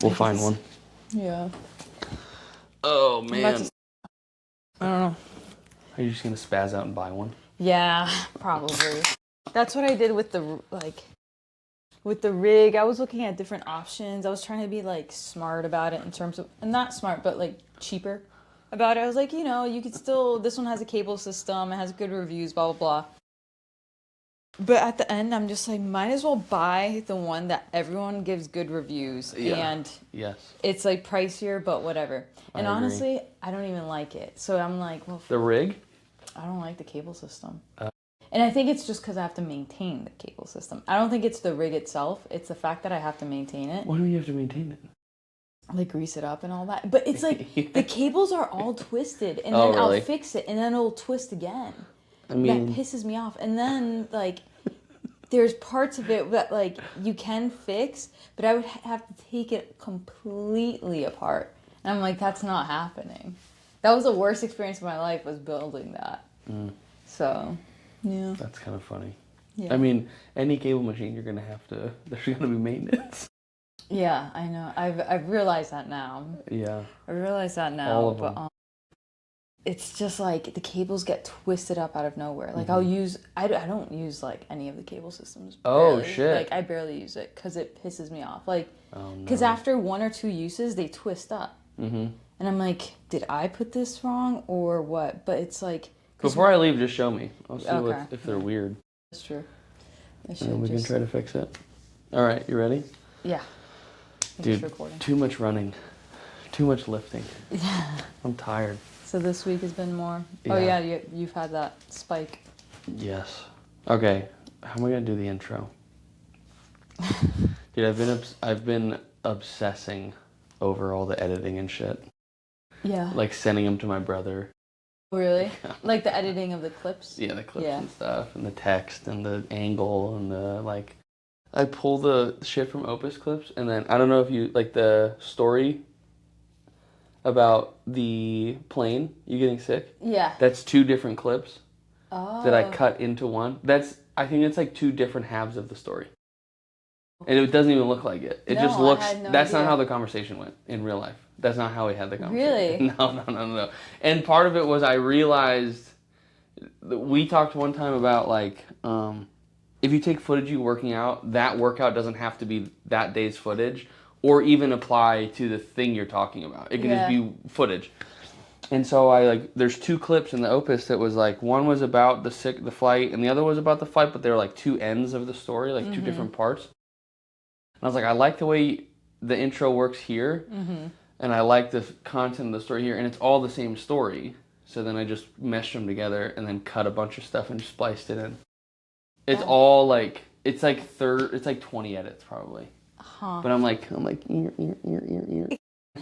We'll find one. Yeah. Oh, man. I don't know. Are you just going to spaz out and buy one? Yeah, probably. That's what I did with with the rig. I was looking at different options. I was trying to be like smart about it in terms of, not smart, but like cheaper about it. I was like, you know, you could still, this one has a cable system, it has good reviews, blah, blah, blah. But at the end, I'm just like, might as well buy the one that everyone gives good reviews. Yeah. And yes, it's like pricier, but whatever. And I agree. honestly, I don't even like it. So I'm like, well, the rig? I don't like the cable system. And I think it's just because I have to maintain the cable system. I don't think it's the rig itself. It's the fact that I have to maintain it. Why do you have to maintain it? Like grease it up and all that. But it's like the cables are all twisted. And Oh, then really? I'll fix it and then it'll twist again. I mean, that pisses me off. And then like there's parts of it that like you can fix, but I would have to take it completely apart. And I'm like, that's not happening. That was the worst experience of my life, was building that. So, yeah. that's kind of funny. Yeah. I mean, any cable machine, you're going to have to, there's going to be maintenance. Yeah, I know. I've realized that now. Yeah. I realize that now. All of but, them. It's just like the cables get twisted up out of nowhere. Like I'll use, I don't use like any of the cable systems. Oh, barely. shit. Like I barely use it because it pisses me off. Like, Oh, no. because after 1 or 2 uses, they twist up. Mm-hmm. And I'm like, did I put this wrong or what? But it's like... Before I leave, just show me. I'll see Okay. if they're weird. That's true. I And should then we just... can try to fix it. All right, you ready? Yeah. Dude, Recording. too much running. Too much lifting. I'm tired. So this week has been more... Yeah. Oh yeah, you've had that spike. Yes. Okay, how am I going to do the intro? Dude, I've been obsessing over all the editing and shit. Yeah. Like sending them to my brother. Really? Like the editing of the clips? Yeah, the clips Yeah. and stuff, and the text, and the angle, and the, like... I pull the shit from Opus clips, and then, I don't know if you, like, the story about the plane, you getting sick? Yeah. That's 2 different clips that I Oh. cut into one. I think it's like 2 different halves of the story. And it doesn't even look like it. It No, just looks... I had no that's idea. not how the conversation went in real life. That's not how we had the conversation. Really? No. And part of it was I realized... We talked one time about, like... if you take footage of you working out, that workout doesn't have to be that day's footage or even apply to the thing you're talking about. It can just be footage. And so there's 2 clips in the Opus that was like, one was about the flight and the other was about the flight, but they were like 2 ends of the story, like 2 different parts. And I was like, I like the way the intro works here, and I like the content of the story here, and it's all the same story. So then I just meshed them together and then cut a bunch of stuff and just spliced it in. It's all like, it's like 20 edits probably. Huh. But I'm like, ear.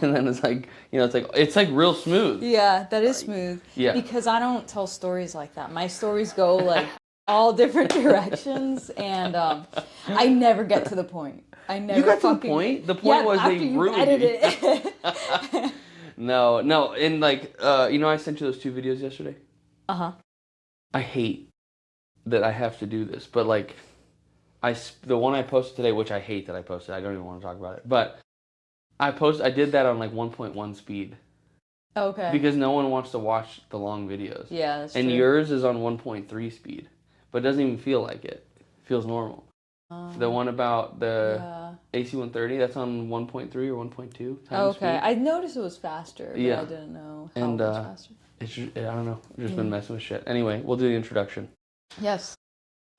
And then it's like, you know, it's like real smooth. Yeah, that is smooth. Yeah. Because I don't tell stories like that. My stories go like all different directions, and I never get to the point. I never. You got to the point? The point was after they you ruined edit it. it. No, and like, you know, I sent you those 2 videos yesterday. I hate that I have to do this, but like, the one I posted today, which I hate that I posted, I don't even want to talk about it, but I did that on like 1.1 speed. Okay. Because no one wants to watch the long videos. Yeah, that's and true. yours is on 1.3 speed, but it doesn't even feel like it. It feels normal. The one about the AC-130, that's on 1.3 or 1.2 times speed. I noticed it was faster, but Yeah. I didn't know how And, it was faster. It's just, I don't know. I've just been messing with shit. Anyway, we'll do the introduction. Yes.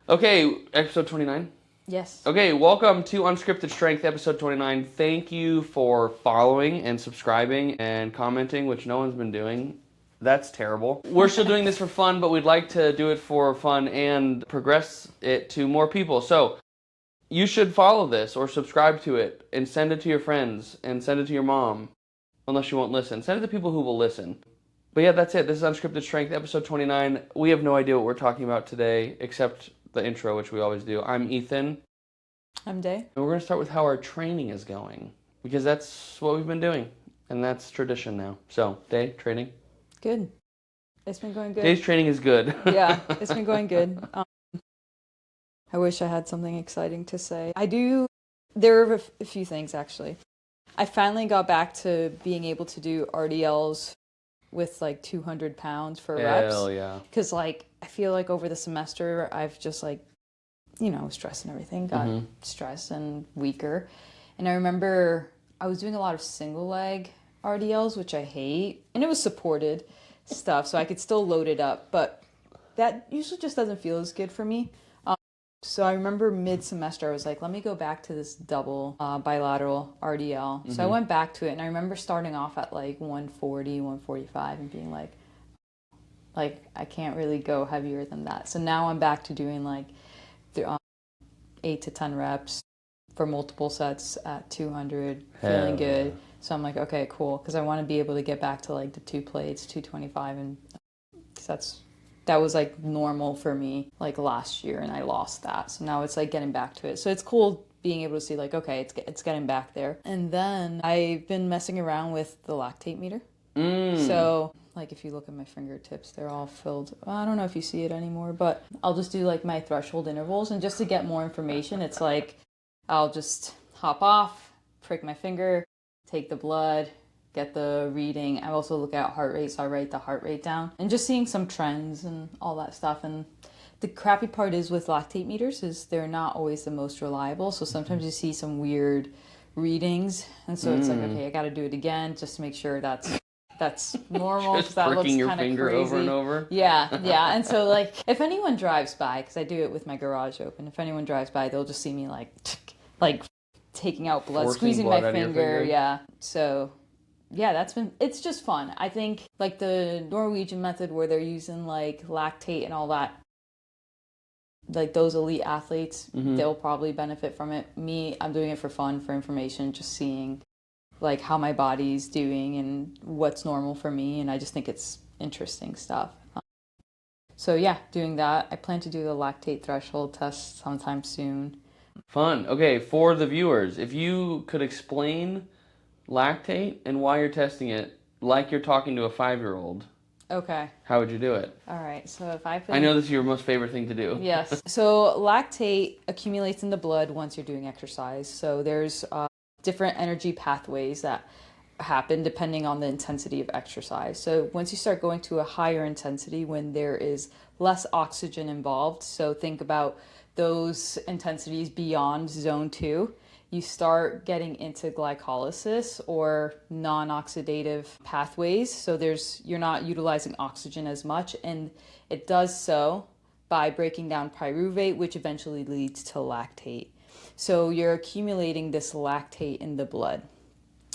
Okay, episode 29. Yes. Okay, welcome to Unscripted Strength, episode 29. Thank you for following and subscribing and commenting, which no one's been doing. That's terrible. We're still doing this for fun, but we'd like to do it for fun and progress it to more people. So you should follow this or subscribe to it and send it to your friends and send it to your mom, unless you won't listen. Send it to people who will listen. But yeah, that's it. This is Unscripted Strength, episode 29. We have no idea what we're talking about today, except the intro, which we always do. I'm Ethan. I'm Day. And we're going to start with how our training is going, because that's what we've been doing, and that's tradition now. So, Day, training? Good. It's been going good. Day's training is good. Yeah, it's been going good. I wish I had something exciting to say. There are a few things, actually. I finally got back to being able to do RDLs with like 200 pounds for reps. Hell yeah. Because like I feel like over the semester I've just like, stress and everything got stressed and weaker. And I remember I was doing a lot of single leg RDLs, which I hate. And it was supported stuff, so I could still load it up. But that usually just doesn't feel as good for me. So I remember mid-semester, I was like, let me go back to this double bilateral RDL. So I went back to it, and I remember starting off at like 140, 145, and being like, I can't really go heavier than that. So now I'm back to doing like 8 to 10 reps for multiple sets at 200, feeling good. Yeah. So I'm like, okay, cool, because I want to be able to get back to like the 2 plates, 225, and that was like normal for me like last year, and I lost that. So now it's like getting back to it. So it's cool being able to see like, okay, it's getting back there. And then I've been messing around with the lactate meter. So like if you look at my fingertips, they're all filled. I don't know if you see it anymore, but I'll just do like my threshold intervals. And just to get more information, it's like I'll just hop off, prick my finger, take the blood, get the reading. I also look at heart rate, so I write the heart rate down. And just seeing some trends and all that stuff. And the crappy part is with lactate meters is they're not always the most reliable. So sometimes you see some weird readings. And so it's like, okay, I got to do it again just to make sure that's normal. Just that pricking looks your kind of finger crazy. over and over. Yeah. And so like if anyone drives by, because I do it with my garage open, if anyone drives by, they'll just see me like taking out blood, Forcing squeezing blood my out of your finger. finger. Yeah. So yeah, it's just fun. I think like the Norwegian method where they're using like lactate and all that, like those elite athletes, they'll probably benefit from it. Me, I'm doing it for fun, for information, just seeing like how my body's doing and what's normal for me. And I just think it's interesting stuff. So yeah, doing that. I plan to do the lactate threshold test sometime soon. Fun. Okay, for the viewers, if you could explain lactate and why you're testing it like you're talking to a 5-year-old. Okay. How would you do it? All right. So if I put... I know this is your most favorite thing to do. Yes. So lactate accumulates in the blood once you're doing exercise. So there's different energy pathways that happen depending on the intensity of exercise. So once you start going to a higher intensity when there is less oxygen involved, so think about those intensities beyond zone 2, you start getting into glycolysis or non-oxidative pathways. So you're not utilizing oxygen as much, and it does so by breaking down pyruvate, which eventually leads to lactate. So you're accumulating this lactate in the blood.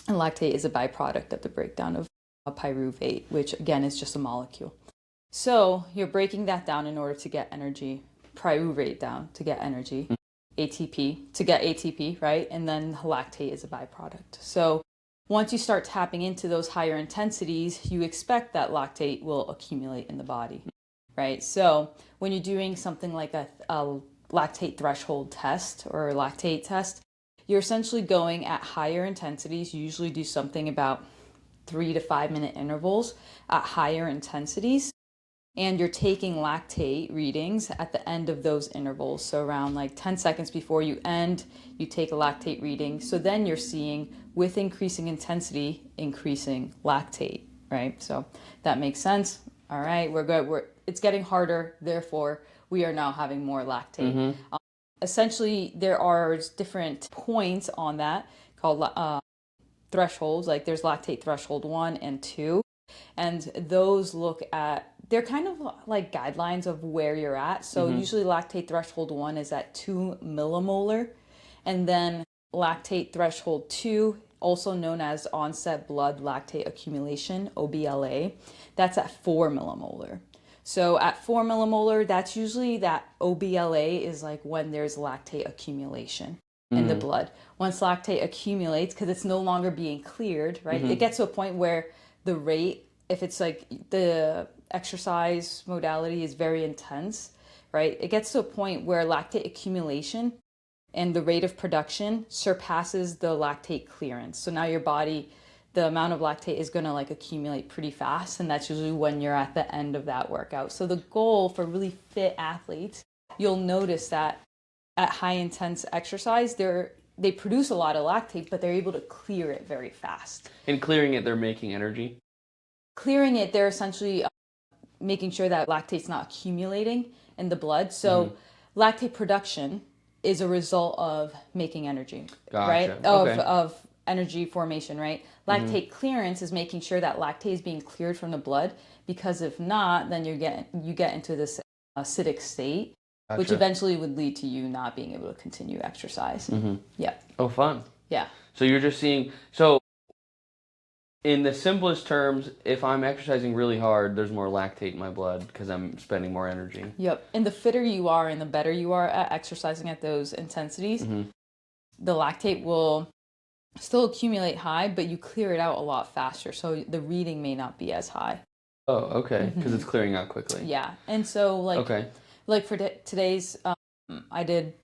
And lactate is a byproduct of the breakdown of pyruvate, which again is just a molecule. So you're breaking that down in order to get energy, pyruvate down to get energy, ATP to get ATP, right? And then lactate is a byproduct. So once you start tapping into those higher intensities, you expect that lactate will accumulate in the body, right? So when you're doing something like a lactate threshold test or a lactate test, you're essentially going at higher intensities. You usually do something about 3 to 5 minute intervals at higher intensities. And you're taking lactate readings at the end of those intervals. So around like 10 seconds before you end, you take a lactate reading. So then you're seeing, with increasing intensity, increasing lactate, right? So that makes sense. All right, we're good. It's getting harder. Therefore, we are now having more lactate. Essentially, there are different points on that called thresholds. Like there's lactate threshold 1 and 2. And those look at, they're kind of like guidelines of where you're at. So usually lactate threshold 1 is at 2 millimolar. And then lactate threshold 2, also known as onset blood lactate accumulation, OBLA, that's at 4 millimolar. So at 4 millimolar, that's usually that OBLA is like when there's lactate accumulation in the blood. Once lactate accumulates, because it's no longer being cleared, right? It gets to a point where the rate, if it's like the exercise modality is very intense, right? It gets to a point where lactate accumulation and the rate of production surpasses the lactate clearance. So now your body, the amount of lactate is going to like accumulate pretty fast, and that's usually when you're at the end of that workout. So the goal for really fit athletes, you'll notice that at high intense exercise, they're they produce a lot of lactate, but they're able to clear it very fast. In clearing it, they're making energy? Clearing it, they're essentially making sure that lactate's not accumulating in the blood. So lactate production is a result of making energy, right? Of energy formation, right? Lactate clearance is making sure that lactate is being cleared from the blood, because if not, then you get into this acidic state, which eventually would lead to you not being able to continue exercise. Yeah. Oh, fun. Yeah. So you're just seeing, so in the simplest terms, if I'm exercising really hard, there's more lactate in my blood because I'm spending more energy. Yep. And the fitter you are and the better you are at exercising at those intensities, the lactate will still accumulate high, but you clear it out a lot faster. So the reading may not be as high. Oh, okay. Because it's clearing out quickly. Yeah. And so like for today's, I did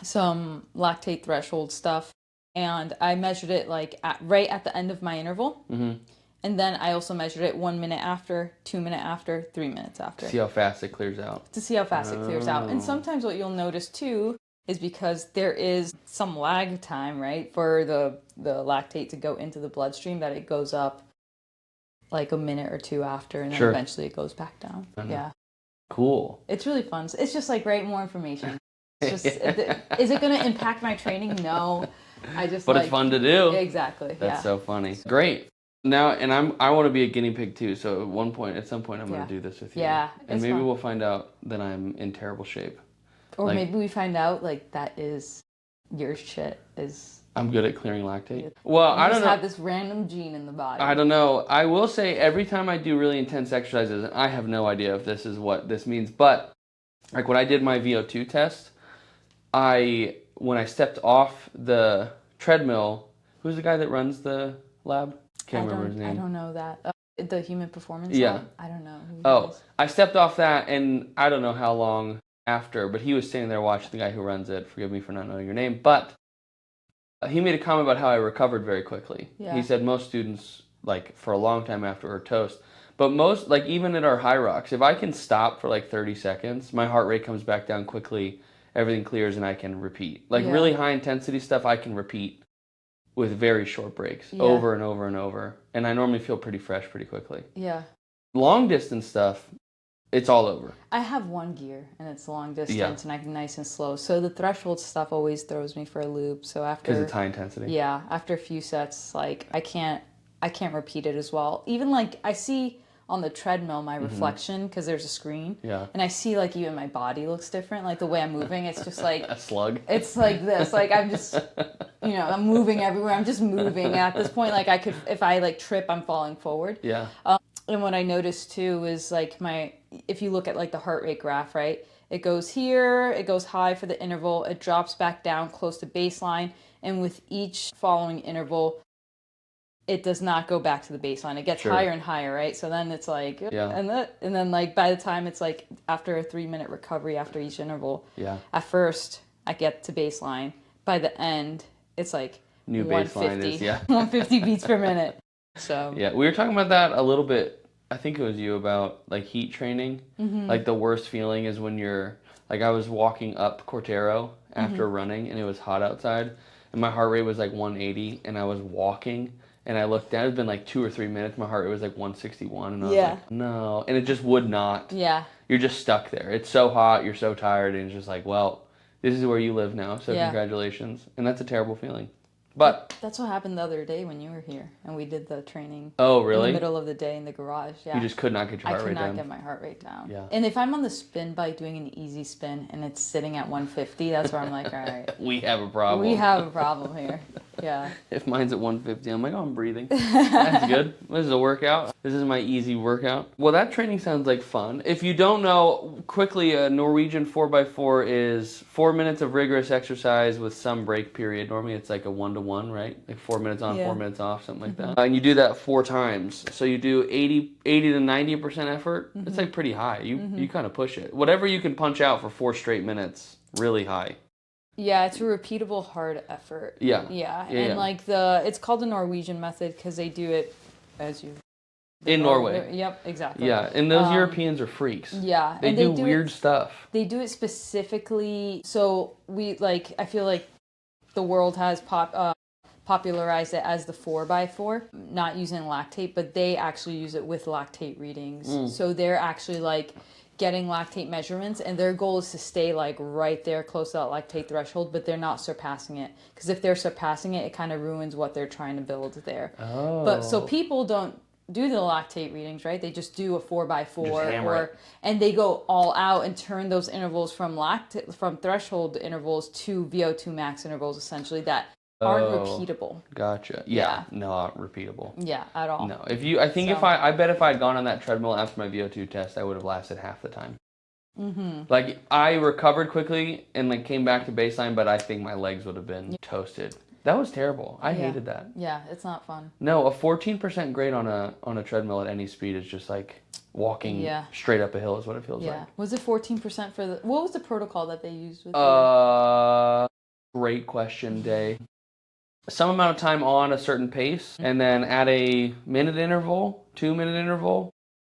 some lactate threshold stuff, and I measured it like right at the end of my interval. And then I also measured it 1 minute after, 2 minutes after, 3 minutes after. See how fast it clears out. To see how fast it clears out. And sometimes what you'll notice too is because there is some lag time, right, for the lactate to go into the bloodstream, that it goes up like a minute or two after, and then eventually it goes back down. Yeah. Cool. It's really fun. It's just like, right, more information. It's just, is it going to impact my training? No. But it's fun to do. Exactly. That's so funny. Great. Now, and I want to be a guinea pig too. So at some point, I'm going to do this with you. Yeah. And maybe we'll find out that I'm in terrible shape. Or maybe we find out like that is your shit is. I'm good at clearing lactate. Well, I don't know. You just have this random gene in the body. I don't know. I will say every time I do really intense exercises, and I have no idea if this is what this means, but like when I did my VO2 test, when I stepped off the treadmill, who's the guy that runs the lab? Can't remember his name. I don't know that. The Human Performance Lab? I don't know. I stepped off that, and I don't know how long after, but he was standing there watching the guy who runs it. Forgive me for not knowing your name, but he made a comment about how I recovered very quickly. Yeah. He said most students, like, for a long time after are toast. But most, like, even at our high rocks, if I can stop for like 30 seconds, my heart rate comes back down quickly, everything clears, and I can repeat. Like, really high intensity stuff, I can repeat with very short breaks over and over and over. And I normally feel pretty fresh pretty quickly. Yeah. Long distance stuff, it's all over. I have one gear, and it's long distance, and I can nice and slow. So the threshold stuff always throws me for a loop. So after, because it's high intensity. Yeah, after a few sets, like I can't repeat it as well. Even like I see on the treadmill my reflection, because there's a screen. Yeah. And I see like even my body looks different. Like the way I'm moving, it's just like a slug. It's like this. Like I'm just, I'm moving everywhere. I'm just moving. At this point, like I could, if I like trip, I'm falling forward. Yeah. And what I noticed too is like if you look at like the heart rate graph, right? It goes here, it goes high for the interval, it drops back down close to baseline, and with each following interval, it does not go back to the baseline. It gets higher and higher, right? So then it's like, and then like by the time it's like after a 3-minute recovery after each interval, at first I get to baseline. By the end, it's like new 150, baseline is 150 beats per minute. So yeah, we were talking about that a little bit. I think it was you about like heat training. Like the worst feeling is when you're like, I was walking up Cortero after running and it was hot outside and my heart rate was like 180 and I was walking and I looked down. It had been like 2 or 3 minutes. My heart rate was like 161 and I was like, no. And it just would not. Yeah. You're just stuck there. It's so hot. You're so tired. And it's just like, well, this is where you live now. So congratulations. And that's a terrible feeling. But that's what happened the other day when you were here and we did the training. Oh, really? In the middle of the day in the garage. Yeah. You just could not get your heart rate down. I could not get my heart rate down. Yeah. And if I'm on the spin bike doing an easy spin and it's sitting at 150, that's where I'm like, all right. We have a problem. We have a problem here. Yeah. If mine's at 150, I'm like, oh, I'm breathing. That's good. This is a workout. This is my easy workout. Well, that training sounds like fun. If you don't know, quickly, a Norwegian 4x4 is 4 minutes of rigorous exercise with some break period. Normally it's like a 1-to-1, right? Like 4 minutes on, 4 minutes off, something like that. And you do that 4 times. So you do 80 to 90% effort. It's like pretty high. You kind of push it. Whatever you can punch out for 4 straight minutes, really high. Yeah, it's a repeatable hard effort. Yeah. And like it's called the Norwegian method because they do it as you... In Norway. Yep, exactly. Yeah, and those Europeans are freaks. Yeah. They do weird stuff. They do it specifically, so I feel like the world has popularized it as the 4x4, not using lactate, but they actually use it with lactate readings. So they're actually like getting lactate measurements, and their goal is to stay like right there close to that lactate threshold, but they're not surpassing it, because if they're surpassing it, it kind of ruins what they're trying to build there. But so people don't do the lactate readings, right? They just do a 4x4, and they go all out and turn those intervals from threshold intervals to VO2 max intervals, essentially, that aren't repeatable. Gotcha. Yeah. Not repeatable. Yeah, at all. No. I bet if I had gone on that treadmill after my VO2 test, I would have lasted half the time. Like, I recovered quickly and like came back to baseline, but I think my legs would have been toasted. That was terrible. I hated that. Yeah, it's not fun. No, a 14% grade on a treadmill at any speed is just like walking straight up a hill is what it feels like. Was it 14% for what was the protocol that they used with great question, Day. Some amount of time on a certain pace, and then at a 2-minute interval,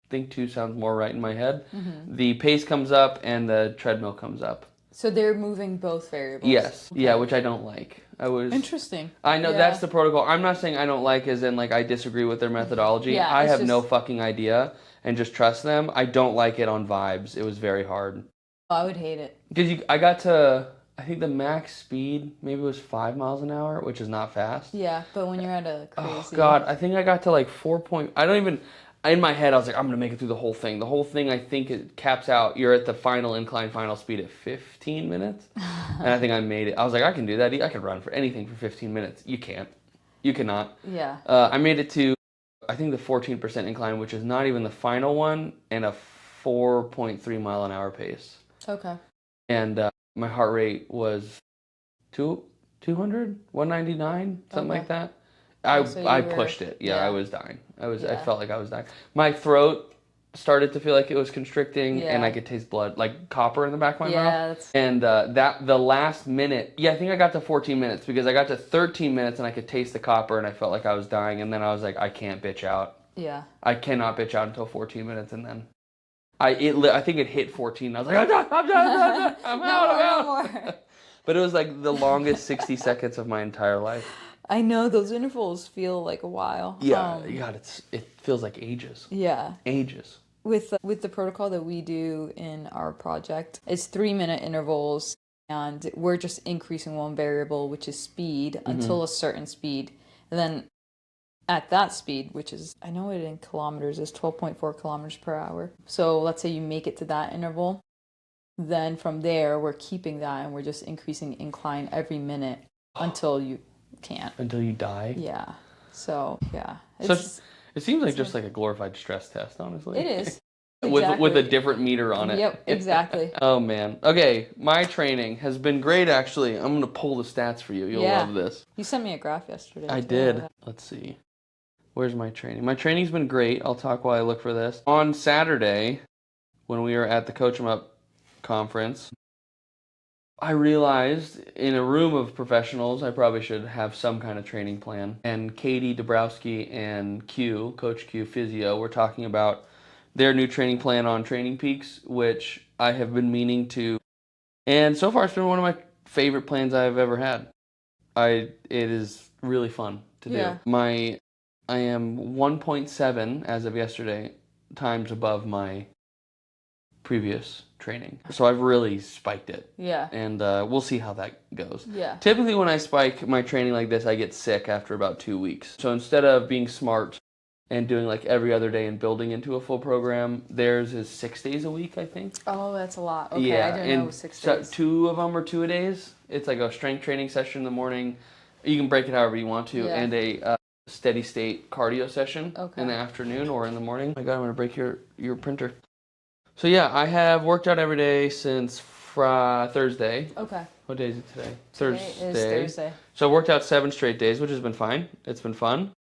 I think 2 sounds more right in my head, the pace comes up and the treadmill comes up. So they're moving both variables? Yes. Okay. Yeah, which I don't like. Interesting. I know that's the protocol. I'm not saying I don't like as in like I disagree with their methodology. Yeah, I have no fucking idea and just trust them. I don't like it on vibes. It was very hard. Oh, I would hate it. Because I got to, I think the max speed maybe was 5 miles an hour, which is not fast. Yeah, but when you're at a crazy... Oh, God. I think I got to like 4 I don't even... In my head, I was like, I'm going to make it through the whole thing. The whole thing, I think it caps out, you're at the final incline, final speed at 15 minutes. And I think I made it. I was like, I can do that. I can run for anything for 15 minutes. You can't. You cannot. Yeah. I made it to, I think, the 14% incline, which is not even the final one, and a 4.3 mile an hour pace. Okay. And my heart rate was 200, 199, something like that. I pushed it. Yeah, I was dying. I felt like I was dying. My throat started to feel like it was constricting, and I could taste blood, like copper in the back of my mouth. And the last minute, I think I got to 14 minutes because I got to 13 minutes and I could taste the copper and I felt like I was dying. And then I was like, I can't bitch out. Yeah. I cannot bitch out until 14 minutes, and then I think it hit 14. I was like, I'm done. I'm out. But it was like the longest 60 seconds of my entire life. I know those intervals feel like a while. Yeah, it feels like ages. Yeah. Ages. With the protocol that we do in our project, it's 3-minute intervals, and we're just increasing one variable, which is speed, until a certain speed. And then at that speed, which is, I know it in kilometers, is 12.4 kilometers per hour. So let's say you make it to that interval. Then from there, we're keeping that, and we're just increasing incline every minute until you can't. Until you die? Yeah. So, yeah. It seems like just like a glorified stress test, honestly. It is. With a different meter on it. Yep, exactly. Oh, man. Okay, my training has been great, actually. I'm going to pull the stats for you. You'll love this. You sent me a graph yesterday. I did. Let's see. Where's my training? My training's been great. I'll talk while I look for this. On Saturday, when we were at the Coach 'em Up conference, I realized in a room of professionals, I probably should have some kind of training plan. And Katie Dabrowski and Coach Q Physio, were talking about their new training plan on Training Peaks, which I have been meaning to. And so far, it's been one of my favorite plans I've ever had. It is really fun to do. I am 1.7 as of yesterday times above my previous training. So I've really spiked it. Yeah. And we'll see how that goes. Yeah. Typically when I spike my training like this, I get sick after about 2 weeks. So instead of being smart and doing like every other day and building into a full program, theirs is 6 days a week, I think. Oh, that's a lot. Okay, yeah, I didn't know it was 6 days. 2 of them are 2-a-days. It's like a strength training session in the morning. You can break it however you want to. And a steady state cardio session in the afternoon or in the morning. Oh my God, I'm going to break your printer. So yeah, I have worked out every day since Thursday. Okay. What day is it today? Today is Thursday. So I worked out 7 straight days, which has been fine. It's been fun.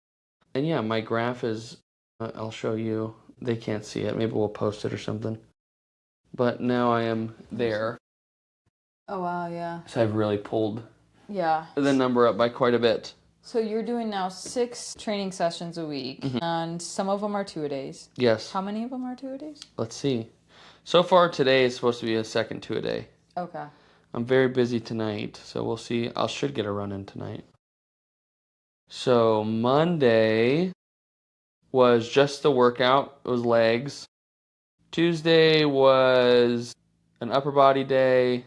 And yeah, my graph is, I'll show you. They can't see it. Maybe we'll post it or something. But now I am there. Oh, wow, yeah. So I've really pulled the number up by quite a bit. So you're doing now 6 training sessions a week, and some of them are 2-a-days. Yes. How many of them are 2-a-days? Let's see. So far today is supposed to be a second 2-a-day. Okay. I'm very busy tonight, so we'll see. I should get a run in tonight. So Monday was just the workout. It was legs. Tuesday was an upper body day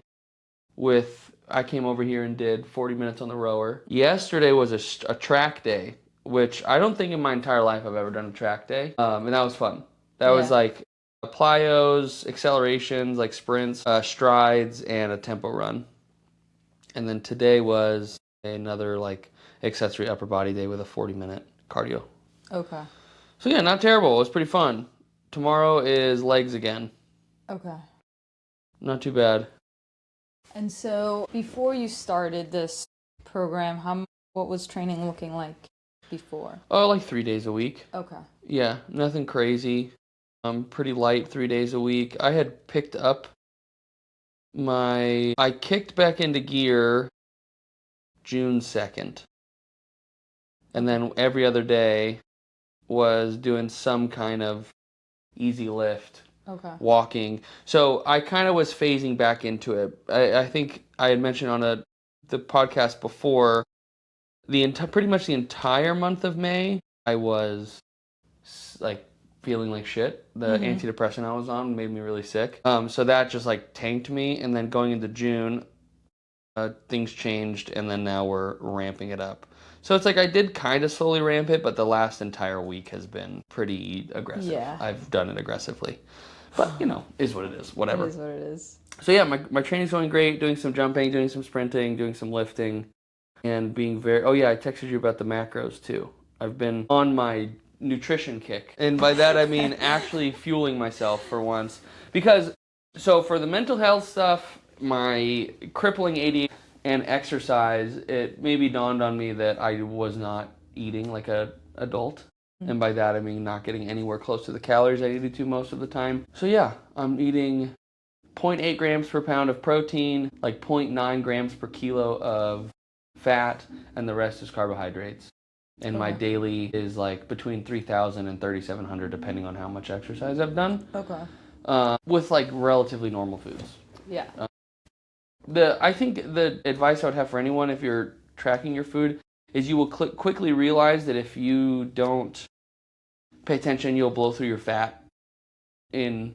I came over here and did 40 minutes on the rower. Yesterday was a track day, which I don't think in my entire life I've ever done a track day. And that was fun. That was like plyos, accelerations, like sprints, strides, and a tempo run. And then today was another like accessory upper body day with a 40-minute cardio. Okay. So yeah, not terrible. It was pretty fun. Tomorrow is legs again. Okay. Not too bad. And so before you started this program, what was training looking like before? Oh, like 3 days a week. Okay. Yeah, nothing crazy. Pretty light 3 days a week. I had picked up I kicked back into gear June 2nd. And then every other day was doing some kind of easy lift. Okay. Walking. So I kind of was phasing back into it. I think I had mentioned on the podcast before, pretty much the entire month of May, I was like feeling like shit. The antidepressant I was on made me really sick. So that just like tanked me. And then going into June, things changed, and then now we're ramping it up. So it's like I did kind of slowly ramp it, but the last entire week has been pretty aggressive. Yeah. I've done it aggressively. But, is what it is. Whatever. It is what it is. So yeah, my training's going great, doing some jumping, doing some sprinting, doing some lifting, and being very... Oh yeah, I texted you about the macros too. I've been on my nutrition kick. And by that I mean actually fueling myself for once. Because, so for the mental health stuff, my crippling ADHD and exercise, it maybe dawned on me that I was not eating like an adult. And by that I mean not getting anywhere close to the calories I needed to most of the time. So yeah, I'm eating 0.8 grams per pound of protein, like 0.9 grams per kilo of fat, and the rest is carbohydrates. And my daily is like between 3,000 and 3,700 depending on how much exercise I've done. Okay. With like relatively normal foods. Yeah. I think the advice I would have for anyone if you're tracking your food is you will quickly realize that if you don't pay attention, you'll blow through your fat in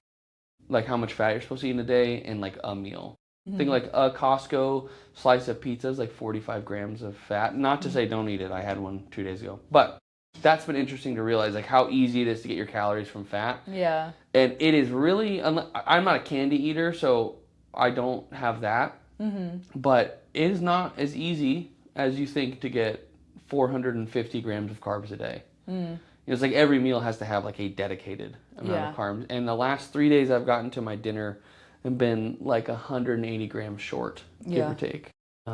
like how much fat you're supposed to eat in a day in like a meal. Think like a Costco slice of pizza is like 45 grams of fat. Not to say don't eat it. I had one 2 days ago. But that's been interesting to realize like how easy it is to get your calories from fat. Yeah. And it is really, I'm not a candy eater, so I don't have that. But it is not as easy as you think to get 450 grams of carbs a day. It's like every meal has to have like a dedicated amount of carbs. And the last 3 days I've gotten to my dinner and been like 180 grams short, give or take.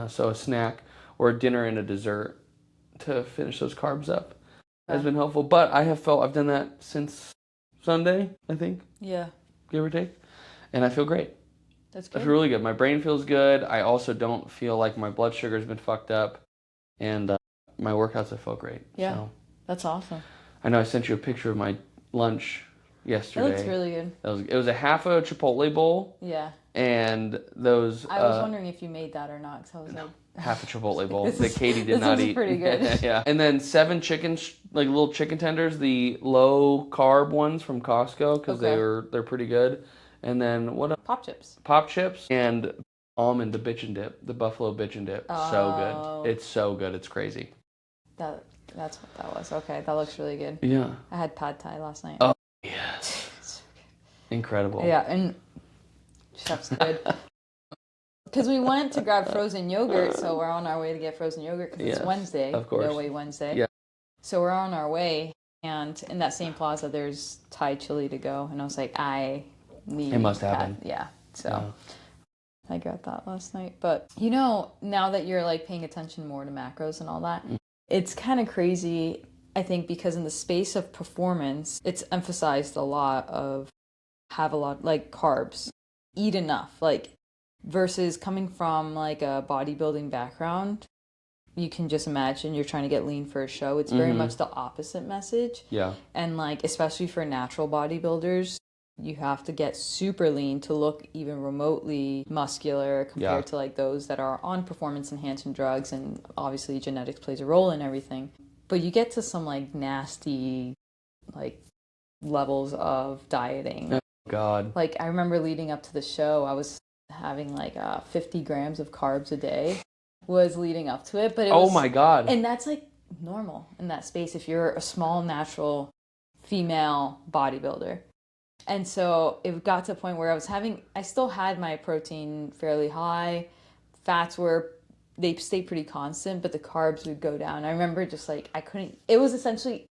So a snack or a dinner and a dessert to finish those carbs up has been helpful. But I've done that since Sunday, I think. Yeah. Give or take. And I feel great. That's good. I feel really good. My brain feels good. I also don't feel like my blood sugar's been fucked up. And my workouts have felt great. Yeah. So. That's awesome. I know I sent you a picture of my lunch yesterday. It looks really good. It was a half a Chipotle bowl. Yeah. And those... I was wondering if you made that or not, because I was like... Half a Chipotle bowl that Katie did not eat. Pretty good. Yeah. And then 7 chicken, like little chicken tenders, the low carb ones from Costco, because they're pretty good. And then what else? Pop chips. Pop chips and almond, the bitch and dip, the buffalo bitch and dip. So good. It's so good. It's crazy. That's what that was. Okay, that looks really good. Yeah. I had pad thai last night. Oh, yes. So Incredible. yeah, and chef's good. Because we went to grab frozen yogurt, so we're on our way to get frozen yogurt because it's Wednesday. Of course. No Way Wednesday. Yeah. So we're on our way, and in that same plaza, there's Thai chili to go. And I was like, I need It must happen. Yeah. So I got that last night. But, now that you're like paying attention more to macros and all that, it's kind of crazy, I think, because in the space of performance, it's emphasized a lot of have a lot, like carbs, eat enough, like versus coming from like a bodybuilding background. You can just imagine you're trying to get lean for a show. It's very much the opposite message. Yeah. And like, especially for natural bodybuilders, you have to get super lean to look even remotely muscular compared to like those that are on performance enhancing drugs, and obviously genetics plays a role in everything. But you get to some like nasty like levels of dieting. Oh God. Like I remember leading up to the show, I was having like 50 grams of carbs a day was leading up to it, but it was, my God. and that's like normal in that space if you're a small natural female bodybuilder. And so it got to a point where I still had my protein fairly high. Fats they stayed pretty constant, but the carbs would go down. I remember just like, it was essentially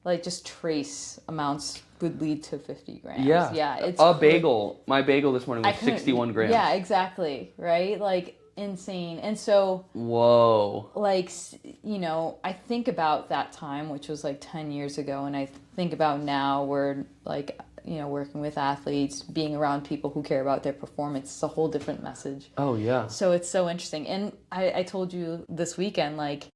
like just trace amounts would lead to 50 grams. Yeah. Yeah. It's bagel. My bagel this morning was 61 grams. Yeah, exactly. Right? Like insane. And so, whoa. Like, I think about that time, which was like 10 years ago. And I think about now where like, working with athletes, being around people who care about their performance, it's a whole different message. Oh, yeah. So it's so interesting. And I told you this weekend, like,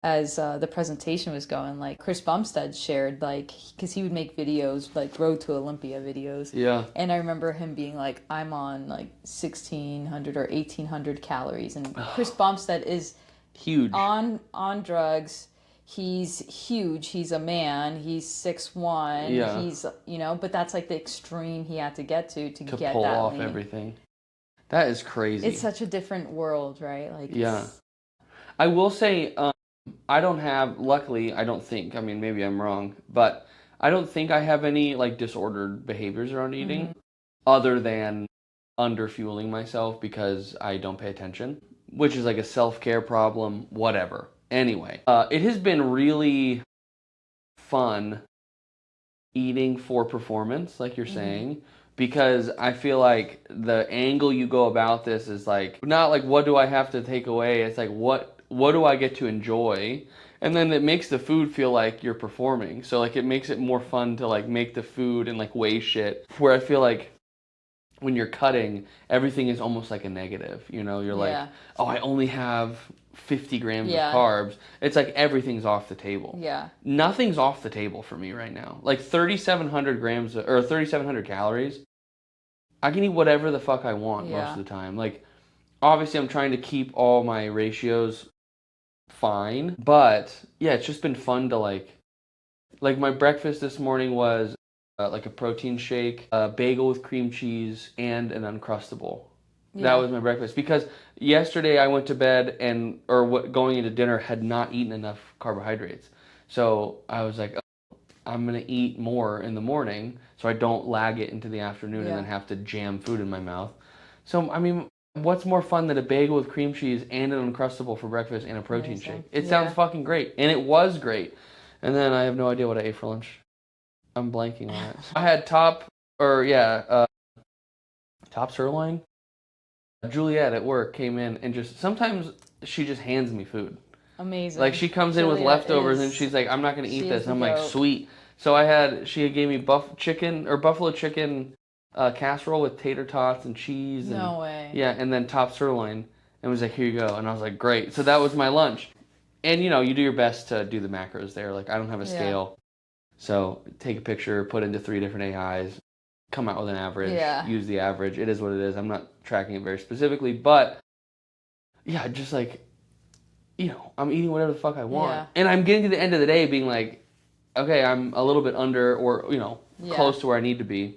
as the presentation was going, like, Chris Bumstead shared, like, because he would make videos, like, Road to Olympia videos. Yeah. And I remember him being like, I'm on, like, 1,600 or 1,800 calories. And Chris Bumstead is huge. On drugs. He's huge. He's a man. He's 6'1". Yeah. He's, but that's like the extreme he had to get to get pull that off lean. Everything. That is crazy. It's such a different world, right? Like, yeah. I will say, I don't have, luckily, I don't think, I mean, maybe I'm wrong, but I don't think I have any like disordered behaviors around eating other than underfueling myself because I don't pay attention, which is like a self-care problem, whatever. Anyway, it has been really fun eating for performance, like you're saying, because I feel like the angle you go about this is like, not like what do I have to take away, it's like what do I get to enjoy? And then it makes the food feel like you're performing. So like it makes it more fun to like make the food and like weigh shit, where I feel like when you're cutting, everything is almost like a negative, you're like, oh, I only have 50 grams of carbs. It's like everything's off the table. Yeah. Nothing's off the table for me right now. Like 3,700 grams or 3,700 calories, I can eat whatever the fuck I want most of the time. Like, obviously I'm trying to keep all my ratios fine, but yeah, it's just been fun to like my breakfast this morning was like a protein shake, a bagel with cream cheese, and an Uncrustable. Yeah. That was my breakfast because yesterday I went to bed going into dinner had not eaten enough carbohydrates. So I was like, oh, I'm going to eat more in the morning so I don't lag it into the afternoon and then have to jam food in my mouth. So, I mean, what's more fun than a bagel with cream cheese and an Uncrustable for breakfast and a protein shake? It sounds fucking great. And it was great. And then I have no idea what I ate for lunch. I'm blanking on it. I had top sirloin. Juliet at work came in and sometimes she just hands me food. Amazing. Like she comes in with leftovers and she's like, I'm not going to eat this. And I'm like, sweet. So she gave me buffalo chicken casserole with tater tots and cheese. No way. Yeah, and then top sirloin and was like, here you go. And I was like, great. So that was my lunch. And you do your best to do the macros there. Like I don't have a scale. So take a picture, put into 3 different AIs, come out with an average, use the average. It is what it is. I'm not tracking it very specifically, but yeah, just like, I'm eating whatever the fuck I want. Yeah. And I'm getting to the end of the day being like, okay, I'm a little bit under or, close to where I need to be.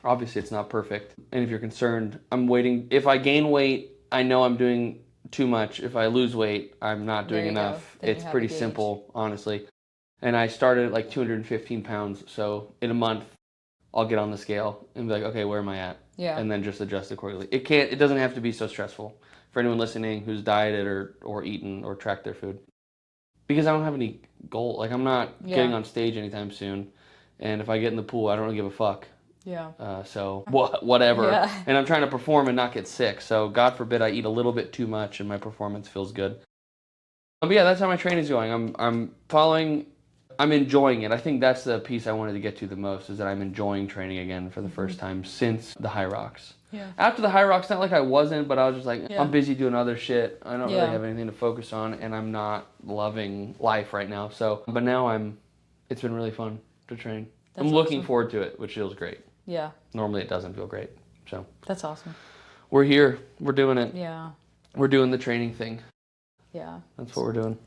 Obviously, it's not perfect. And if you're concerned, I'm waiting. If I gain weight, I know I'm doing too much. If I lose weight, I'm not doing enough. It's pretty simple, honestly. And I started at like 215 pounds. So in a month, I'll get on the scale and be like, okay, where am I at? Yeah. And then just adjust accordingly. It doesn't have to be so stressful for anyone listening who's dieted or eaten or tracked their food. Because I don't have any goal. Like I'm not getting on stage anytime soon. And if I get in the pool, I don't really give a fuck. Yeah. So whatever. Yeah. And I'm trying to perform and not get sick. So God forbid I eat a little bit too much and my performance feels good. But yeah, that's how my training's going. I'm enjoying it. I think that's the piece I wanted to get to the most, is that I'm enjoying training again for the first time since the High Rocks. Yeah. After the High Rocks, not like I wasn't, but I was just like, I'm busy doing other shit. I don't really have anything to focus on, and I'm not loving life right now. So, but now it's been really fun to train. I'm looking forward to it, which feels great. Yeah. Normally it doesn't feel great. So That's awesome. we're here. We're doing it. Yeah. We're doing the training thing. Yeah. That's what we're doing.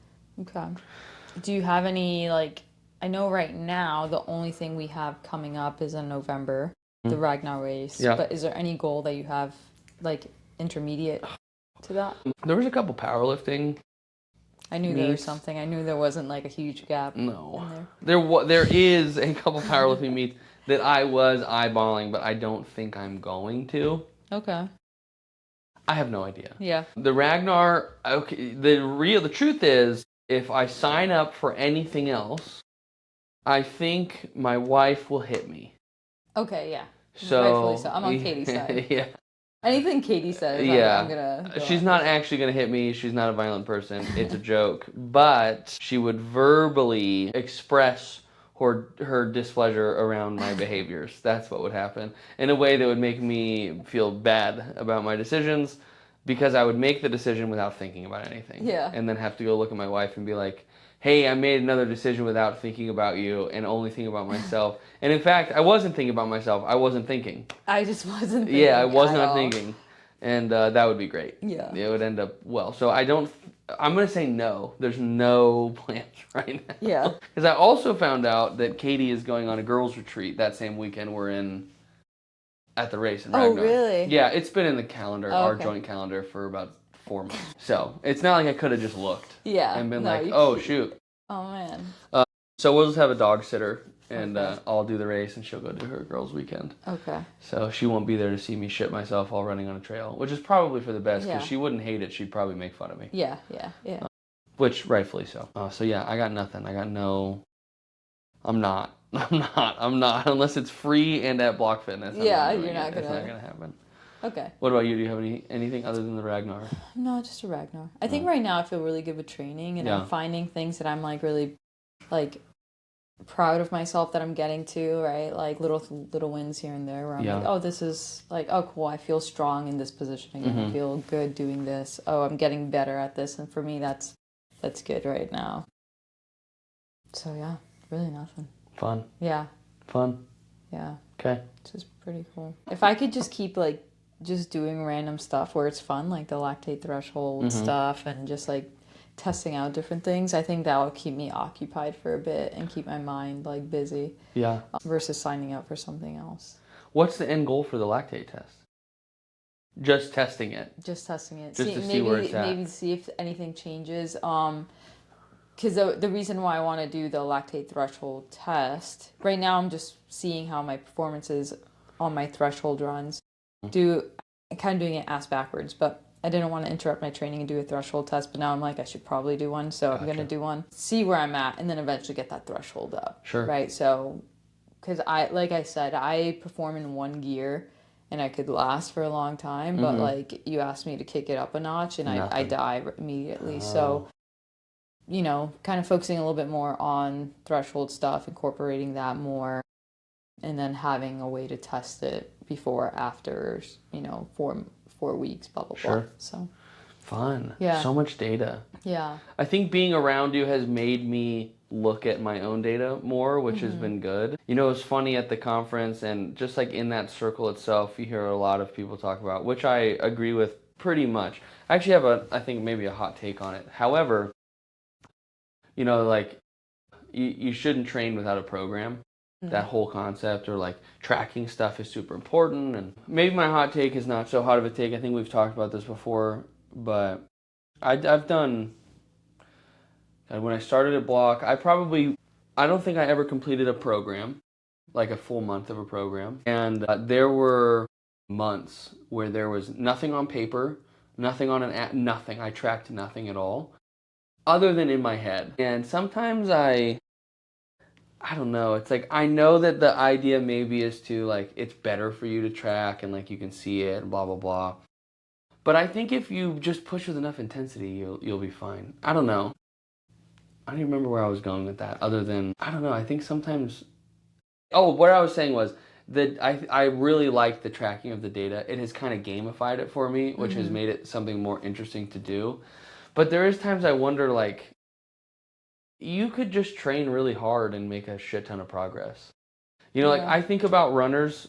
Okay. Do you have any, like, I know right now the only thing we have coming up is in November, the Ragnar race. Yeah. But is there any goal that you have, like, intermediate to that? There was a couple powerlifting. I knew there was something. I knew there wasn't, like, a huge gap in there. There is a couple powerlifting meets that I was eyeballing, but I don't think I'm going to. Okay. I have no idea. Yeah. The Ragnar, okay, the truth is, if I sign up for anything else, I think my wife will hit me. Okay, yeah. So, rightfully so. I'm on Katie's side. Yeah. Anything Katie says, yeah. I'm gonna go She's not actually going to hit me. She's not a violent person. It's a joke. But she would verbally express her displeasure around my behaviors. That's what would happen. In a way that would make me feel bad about my decisions, because I would make the decision without thinking about anything. Yeah. And then have to go look at my wife and be like, hey, I made another decision without thinking about you and only thinking about myself. And in fact, I wasn't thinking about myself. I wasn't thinking. I just wasn't thinking. Yeah, I was not thinking. And that would be great. Yeah. It would end up well. So I'm going to say no. There's no plans right now. Yeah. Because I also found out that Katie is going on a girls' retreat that same weekend we're in at the race in Ragnar. Oh, really? Yeah, it's been in the calendar, Oh, our okay. joint calendar, for about 4 months. So it's not like I could have just looked. Yeah. And been like, oh, shoot. Oh, man. So we'll just have a dog sitter, and Okay. I'll do the race, and she'll go do her girls' weekend. Okay. So she won't be there to see me shit myself while running on a trail, which is probably for the best, because Yeah. she wouldn't hate it. She'd probably make fun of me. Yeah. Which, rightfully so. So yeah, I got nothing. I got no... I'm not. Unless it's free and at Block Fitness. Yeah, I'm you're not It's gonna... not going to happen. Okay. What about you? Do you have anything other than the Ragnar? No, just a Ragnar. I think right now I feel really good with training, and I'm finding things that I'm, like, really, like, proud of myself that I'm getting to, right? Like, little wins here and there where I'm like, oh, this is, like, oh, cool, I feel strong in this position again. I feel good doing this. Oh, I'm getting better at this. And for me, that's good right now. So, yeah, really nothing. Fun. Yeah. Fun. Yeah. Okay. Which is pretty cool. If I could just keep, like, just doing random stuff where it's fun, like the lactate threshold stuff, and just, like, testing out different things, I think that will keep me occupied for a bit and keep my mind, like, busy. Yeah. Versus signing up for something else. What's the end goal for the lactate test? Just testing it. Just testing it. Just to see where it's at. Maybe see if anything changes. Because the reason why I want to do the lactate threshold test, right now I'm just seeing how my performance is on my threshold runs. I'm kind of doing it ass backwards, but I didn't want to interrupt my training and do a threshold test, but now I'm like, I should probably do one, so I'm going to do one, see where I'm at, and then eventually get that threshold up. Sure. Right? So, because like I said, I perform in one gear, and I could last for a long time, but like, you asked me to kick it up a notch, and I die immediately. So, you know, kind of focusing a little bit more on threshold stuff, incorporating that more, and then having a way to test it before, after, you know, 4 weeks, blah, blah, blah. So fun. Yeah. So much data. Yeah. I think being around you has made me look at my own data more, which has been good. You know, it's funny at the conference, and just like in that circle itself, you hear a lot of people talk about, which I agree with pretty much. I actually have I think maybe a hot take on it. However, you know, like, you shouldn't train without a program. That whole concept, or like tracking stuff, is super important. And maybe my hot take is not so hot of a take. I think we've talked about this before, but I've done, when I started at Block, I don't think I ever completed a program, like a full month of a program. And there were months where there was nothing on paper, nothing on an app, nothing. I tracked nothing at all, other than in my head. And sometimes I don't know, it's like, I know that the idea maybe is to, like, it's better for you to track and, like, you can see it and blah, blah, blah. But I think if you just push with enough intensity, you'll be fine. I don't know. I don't even remember where I was going with that, other than, I don't know, I think sometimes... Oh, what I was saying was that I really like the tracking of the data. It has kind of gamified it for me, which has made it something more interesting to do. But there is times I wonder, like, you could just train really hard and make a shit ton of progress. You know, like, I think about runners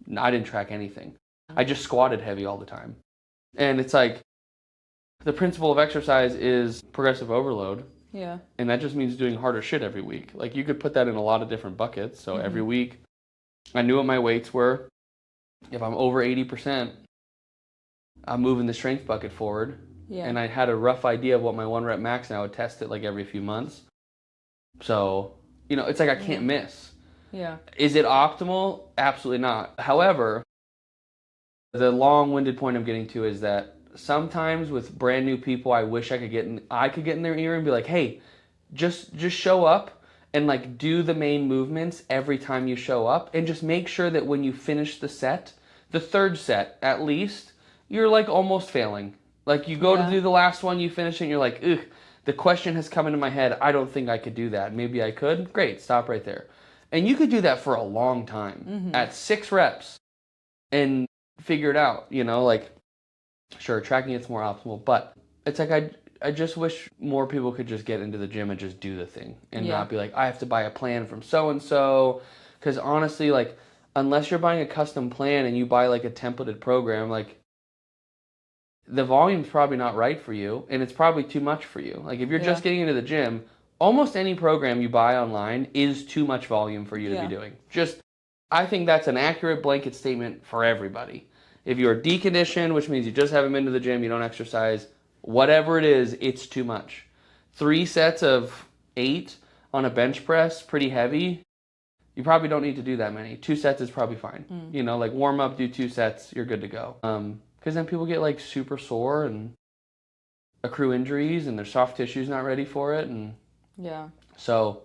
I didn't track anything. I just squatted heavy all the time. And it's like, the principle of exercise is progressive overload. Yeah. And that just means doing harder shit every week. Like, you could put that in a lot of different buckets. So every week, I knew what my weights were. If I'm over 80%, I'm moving the strength bucket forward. Yeah. And I had a rough idea of what my 1 rep max, and I would test it like every few months. So, it's like I can't miss. Yeah. Is it optimal? Absolutely not. However, the long-winded point I'm getting to is that sometimes with brand new people, I wish I could get in their ear and be like, hey, just show up and like do the main movements every time you show up, and just make sure that when you finish the set, the third set at least, you're like almost failing. Like, you go to do the last one, you finish it, and you're like, ugh, the question has come into my head, I don't think I could do that. Maybe I could. Great, stop right there. And you could do that for a long time at 6 reps and figure it out, like, sure, tracking it's more optimal, but it's like I just wish more people could just get into the gym and just do the thing and not be like, I have to buy a plan from so-and-so, because honestly, like, unless you're buying a custom plan and you buy like a templated program, like, the volume's probably not right for you, and it's probably too much for you. Like, if you're just getting into the gym, almost any program you buy online is too much volume for you to be doing. I think that's an accurate blanket statement for everybody. If you're deconditioned, which means you just haven't been to the gym, you don't exercise, whatever it is, it's too much. 3 sets of 8 on a bench press, pretty heavy, you probably don't need to do that many. 2 sets is probably fine. Like, warm up, do 2 sets, you're good to go. Because then people get like super sore and accrue injuries, and their soft tissue's not ready for it. And so,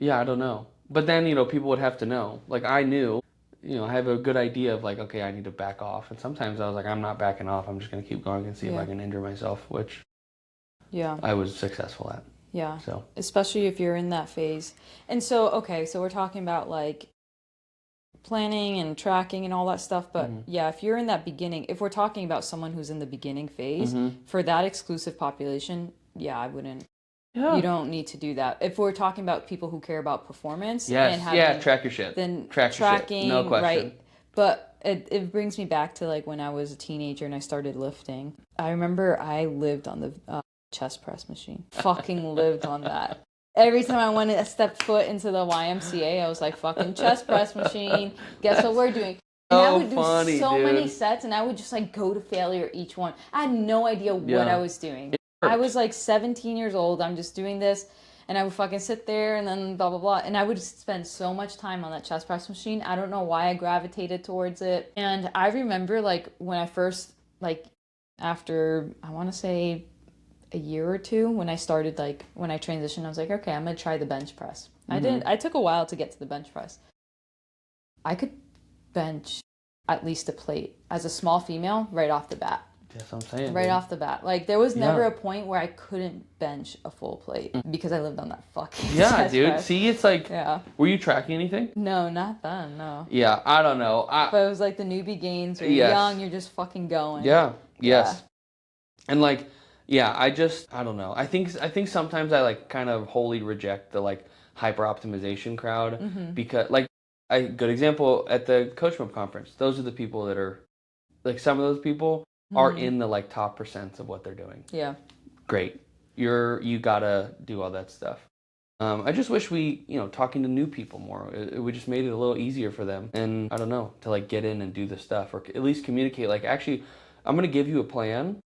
I don't know. But then, people would have to know. Like, I knew, I have a good idea of like, okay, I need to back off. And sometimes I was like, I'm not backing off. I'm just going to keep going and see if I can injure myself, which I was successful at. Yeah. So, especially if you're in that phase. And so, okay, so we're talking about like planning and tracking and all that stuff, but if you're in that beginning, if we're talking about someone who's in the beginning phase, for that exclusive population, I wouldn't. You don't need to do that. If we're talking about people who care about performance and having, track your shit. Then tracking, no question. Right? But it brings me back to like when I was a teenager and I started lifting. I remember I lived on the chest press machine. Fucking lived on that. Every time I went to step foot into the YMCA, I was like, fucking chest press machine. Guess what we're doing? And I would do so many sets, and I would just like go to failure each one. I had no idea what I was doing. I was like 17 years old. I'm just doing this, and I would fucking sit there and then blah, blah, blah. And I would spend so much time on that chest press machine. I don't know why I gravitated towards it. And I remember like when I first, like after, I want to say a year or two, when I started, like when I transitioned, I was like, okay, I'm going to try the bench press. I took a while to get to the bench press. I could bench at least a plate as a small female right off the bat. That's what I'm saying. Right off the bat. Like, there was never a point where I couldn't bench a full plate because I lived on that fucking chest dude. press. See, it's like, were you tracking anything? No, not then, no. Yeah, I don't know. But it was like the newbie gains, where you're young, you're just fucking going. Yeah, yes. And like, I don't know. I think sometimes I like kind of wholly reject the like hyper optimization crowd because like, good example at the Coach Mode conference. Those are the people that are like, some of those people are in the like top % of what they're doing. Yeah. Great. You gotta do all that stuff. I just wish we, talking to new people more, we just made it a little easier for them. And I don't know, to like get in and do the stuff, or at least communicate, like, actually, I'm gonna give you a plan.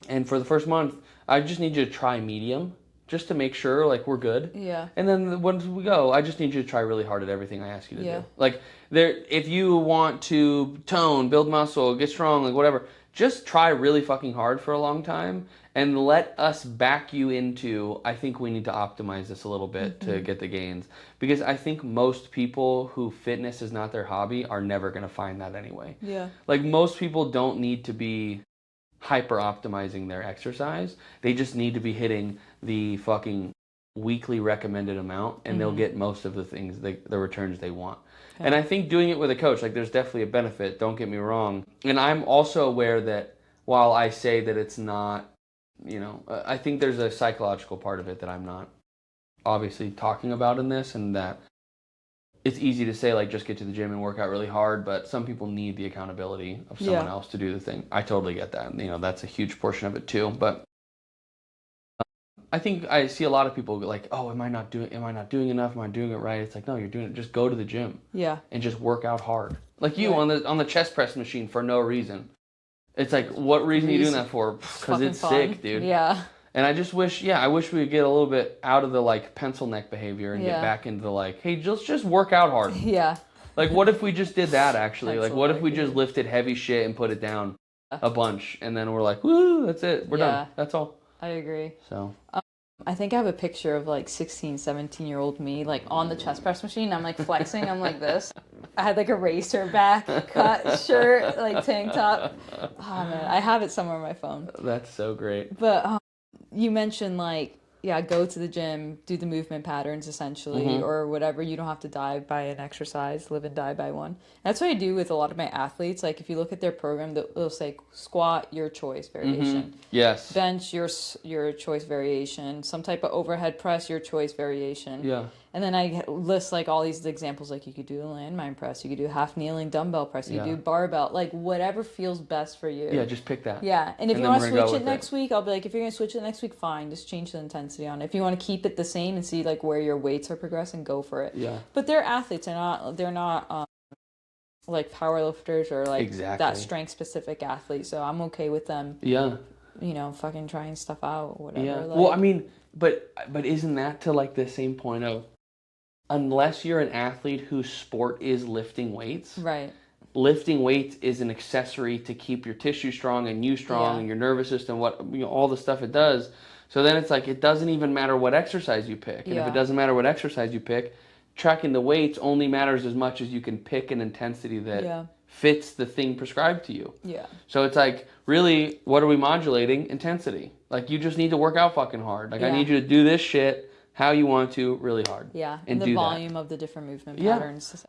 And for the first month, I just need you to try medium, just to make sure like we're good. Yeah. And then once we go, I just need you to try really hard at everything I ask you to do. Like, if you want to tone, build muscle, get strong, like whatever, just try really fucking hard for a long time and let us back you into, I think we need to optimize this a little bit to get the gains. Because I think most people who fitness is not their hobby are never going to find that anyway. Yeah. Like, most people don't need to be hyper optimizing their exercise. They just need to be hitting the fucking weekly recommended amount, and they'll get most of the things, the returns they want. And I think doing it with a coach, like, there's definitely a benefit, don't get me wrong. And I'm also aware that while I say that it's not, I think there's a psychological part of it that I'm not obviously talking about in this, and that it's easy to say, like, just get to the gym and work out really hard, but some people need the accountability of someone else to do the thing. I totally get that. You know, that's a huge portion of it too. But I think I see a lot of people like, oh, am I not doing enough? Am I doing it right? It's like, no, you're doing it. Just go to the gym. Yeah. And just work out hard. Like you on the chest press machine for no reason. It's like, what reason are you doing that for? Because it's sick, dude. Yeah. And I just wish, I wish we could get a little bit out of the like pencil neck behavior and get back into the like, hey, just work out hard. Yeah. Like, what if we just did that actually? Like, what if we just lifted heavy shit and put it down a bunch, and then we're like, woo, that's it, we're done. That's all. I agree. So. I think I have a picture of like 16, 17-year-old me like on the chest press machine. I'm like flexing. I'm like this. I had like a racer back cut shirt, like tank top. Oh man, I have it somewhere on my phone. That's so great. But you mentioned like, go to the gym, do the movement patterns essentially, or whatever. You don't have to die by an exercise, live and die by one. That's what I do with a lot of my athletes. Like if you look at their program, they'll say squat, your choice, variation. Yes. Bench, your choice, variation. Some type of overhead press, your choice, variation. Yeah. And then I list like all these examples, like you could do a landmine press, you could do half kneeling dumbbell press, you could do barbell, like whatever feels best for you. Yeah, just pick that. Yeah, and if you want to switch it next week, I'll be like, if you're going to switch it next week, fine, just change the intensity on it. If you want to keep it the same and see like where your weights are progressing, go for it. Yeah. But they're athletes, they're not like powerlifters or like that strength specific athlete, so I'm okay with them. Yeah. You know, fucking trying stuff out or whatever. Yeah. Like, well, I mean, but isn't that to like the same point of, unless you're an athlete whose sport is lifting weights, right? Lifting weights is an accessory to keep your tissue strong and you strong and your nervous system, all the stuff it does. So then it's like, it doesn't even matter what exercise you pick. And if it doesn't matter what exercise you pick, tracking the weights only matters as much as you can pick an intensity that fits the thing prescribed to you. Yeah. So it's like, really, what are we modulating? Intensity. Like, you just need to work out fucking hard. Like, I need you to do this shit how you want to, really hard. Yeah, and the volume of the different movement patterns.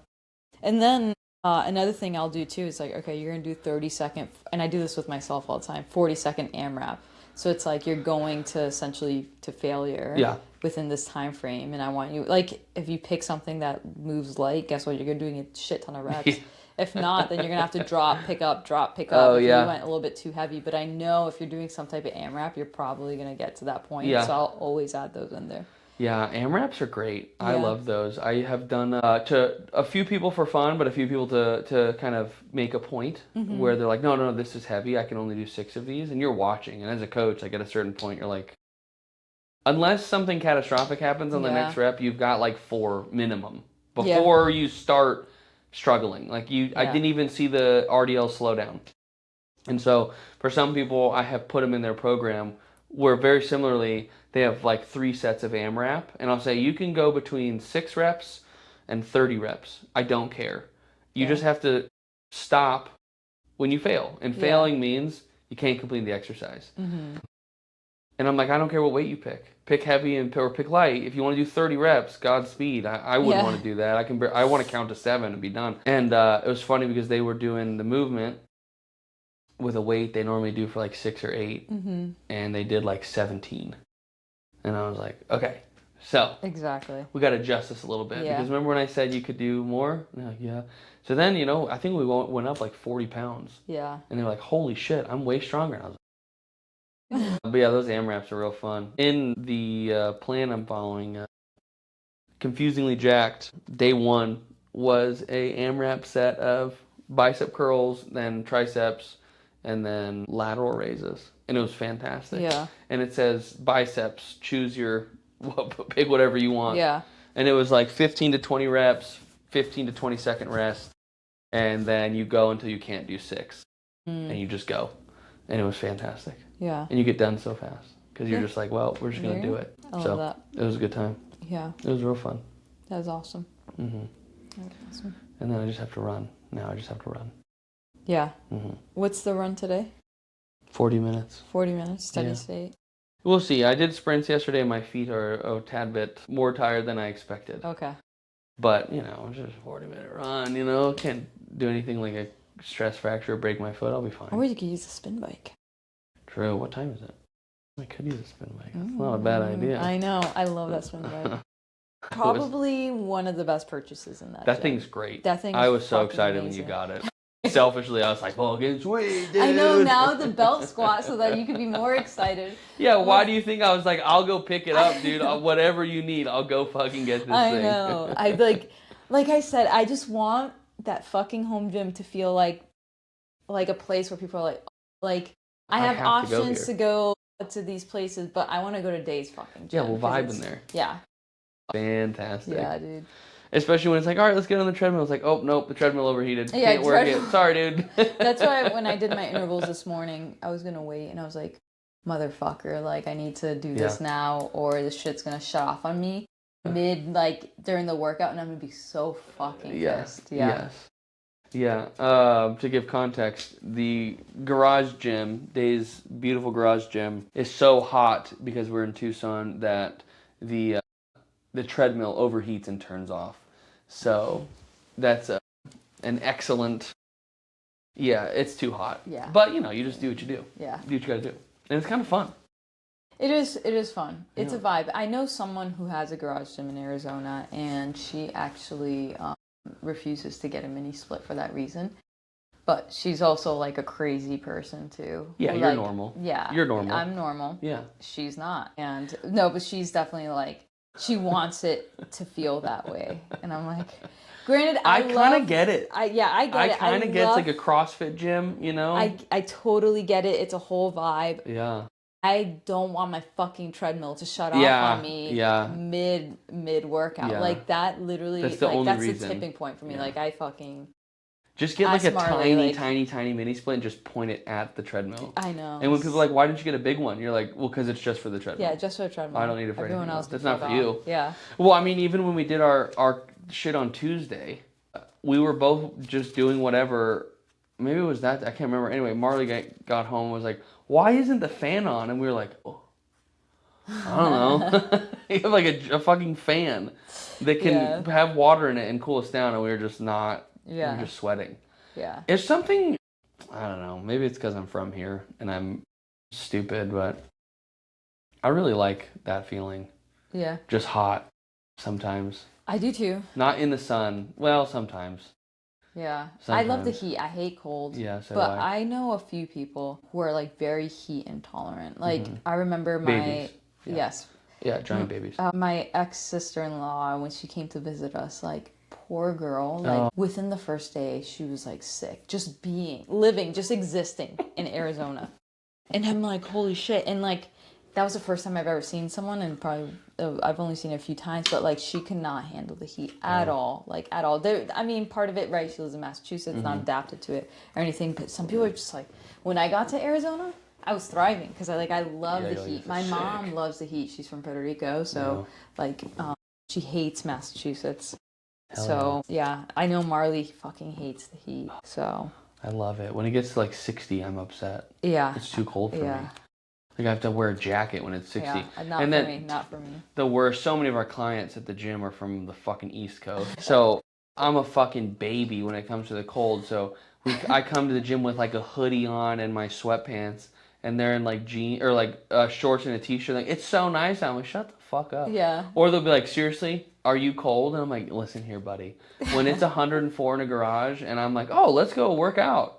And then another thing I'll do too is like, okay, you're going to do 30-second, and I do this with myself all the time, 40-second AMRAP. So it's like you're going to essentially to failure within this time frame. And I want you, like, if you pick something that moves light, guess what? You're doing a shit ton of reps. If not, then you're going to have to drop, pick up, if you went a little bit too heavy. But I know if you're doing some type of AMRAP, you're probably going to get to that point. So I'll always add those in there. Yeah, AMRAPs are great. I love those. I have done to a few people for fun, but a few people to kind of make a point where they're like, no, this is heavy. I can only do 6 of these. And you're watching. And as a coach, like at a certain point, you're like, unless something catastrophic happens on the next rep, you've got like 4 minimum before you start struggling. Like I didn't even see the RDL slow down. And so for some people, I have put them in their program where very similarly, they have like 3 sets of AMRAP, and I'll say you can go between 6 reps and 30 reps. I don't care. You just have to stop when you fail, and failing means you can't complete the exercise. And I'm like, I don't care what weight you pick. Pick heavy or pick light. If you want to do 30 reps, Godspeed. I wouldn't want to do that. I want to count to 7 and be done. And it was funny because they were doing the movement with a weight they normally do for like 6 or 8, and they did like 17. And I was like, okay, so we got to adjust this a little bit. Because remember when I said you could do more? Yeah. So then, I think we went up like 40 pounds. Yeah. And they're like, holy shit, I'm way stronger. And I was like, but yeah, those AMRAPs are real fun. In the plan I'm following, Confusingly Jacked, day 1 was a AMRAP set of bicep curls, then triceps, and then lateral raises. And it was fantastic. Yeah. And it says biceps, choose pick whatever you want. Yeah. And it was like 15 to 20 reps, 15 to 20 second rest. And then you go until you can't do 6. And you just go. And it was fantastic. Yeah. And you get done so fast. Because you're just like, well, we're just going to do it. I love that. It was a good time. Yeah. It was real fun. That was awesome. That was awesome. And then I just have to run. Now I just have to run. Yeah. What's the run today? 40 minutes. 40 minutes, steady state. We'll see. I did sprints yesterday. My feet are a tad bit more tired than I expected. Okay. But, just a 40-minute run, Can't do anything like a stress fracture or break my foot. I'll be fine. Or you could use a spin bike. True. What time is it? I could use a spin bike. That's not a bad idea. I know. I love that spin bike. Probably one of the best purchases in that That gym. thing's great. That thing. I was so fucking excited amazing. when you got it. Selfishly, I was like, "Well, get sweet, dude." I know, now the belt squat so that you could be more excited. Yeah, why do you think I was like, "I'll go pick it up, dude. Whatever you need, I'll go fucking get this I thing." know. I like I said, I just want that fucking home gym to feel like a place where people are like I have have to go options to go to these places, but I want to go to Dave's fucking gym. Yeah, we'll 'cause vibe it's- in there. Yeah. Fantastic. Yeah, dude. Especially when it's like, all right, let's get on the treadmill. It's like, oh, nope, the treadmill overheated. Yeah, Can't work it. Sorry, dude. That's why when I did my intervals this morning, I was going to wait, and I was like, motherfucker, like, I need to do this now, or this shit's going to shut off on me during the workout, and I'm going to be so fucking pissed. Yeah. Yes. Yeah. To give context, the garage gym, Dave's beautiful garage gym, is so hot because we're in Tucson that the treadmill overheats and turns off. So that's an excellent. Yeah, it's too hot. Yeah. But you just do what you do. Yeah. Do what you gotta do, and it's kind of fun. It is fun. It's a vibe. I know someone who has a garage gym in Arizona, and she actually refuses to get a mini split for that reason. But she's also like a crazy person too. Yeah, you're normal. Yeah. You're normal. I'm normal. Yeah. She's not. And no, but she's definitely like, she wants it to feel that way. And I'm like, granted, I kind of get it. I get it. I kind of get it's like a CrossFit gym, I totally get it. It's a whole vibe. Yeah. I don't want my fucking treadmill to shut off on me mid workout. Yeah. Like that literally, that's the only that's reason. the tipping point for me. Like I fucking just get like a Marley, tiny mini split and just point it at the treadmill. I know. And when people are like, why didn't you get a big one? You're like, well, because it's just for the treadmill. Yeah, just for the treadmill. I don't need it for everyone anything else. That's not for you. Yeah. Well, I mean, even when we did our shit on Tuesday, we were both just doing whatever. Maybe it was that. I can't remember. Anyway, Marley got home and was like, why isn't the fan on? And we were like, oh, I don't know. You have like a fucking fan that can have water in it and cool us down, and we were just not. Yeah. We were just sweating. Yeah. It's something. I don't know. Maybe it's because I'm from here and I'm stupid, but I really like that feeling. Yeah. Just hot sometimes. I do too. Not in the sun. Well, sometimes. Yeah. Sometimes. I love the heat. I hate cold. Yeah, so but I know a few people who are like very heat intolerant. Like I remember Babies. Yes. Yeah, giant babies. My ex-sister-in-law, when she came to visit us, like poor girl, like within the first day she was like sick, just living, just existing in Arizona. And I'm like, holy shit. And like that was the first time I've ever seen someone, and probably I've only seen it a few times, but like she could not handle the heat at all, like at all. I mean, part of it, right? She lives in Massachusetts, not adapted to it or anything. But some people are just like, when I got to Arizona, I was thriving because I love the heat. My mom loves the heat. She's from Puerto Rico, so she hates Massachusetts. So yeah, I know Marley fucking hates the heat. So I love it. When it gets to like 60, I'm upset. Yeah, it's too cold for me. Like I have to wear a jacket when it's 60. Yeah, not for me. The worst. So many of our clients at the gym are from the fucking East Coast. So I'm a fucking baby when it comes to the cold. So I come to the gym with like a hoodie on and my sweatpants, and they're in like jeans or like shorts and a t-shirt. Like, it's so nice. I'm like, shut the fuck up. Yeah. Or they'll be like, seriously, are you cold? And I'm like, listen here, buddy. When it's 104 in a garage and I'm like, oh, let's go work out.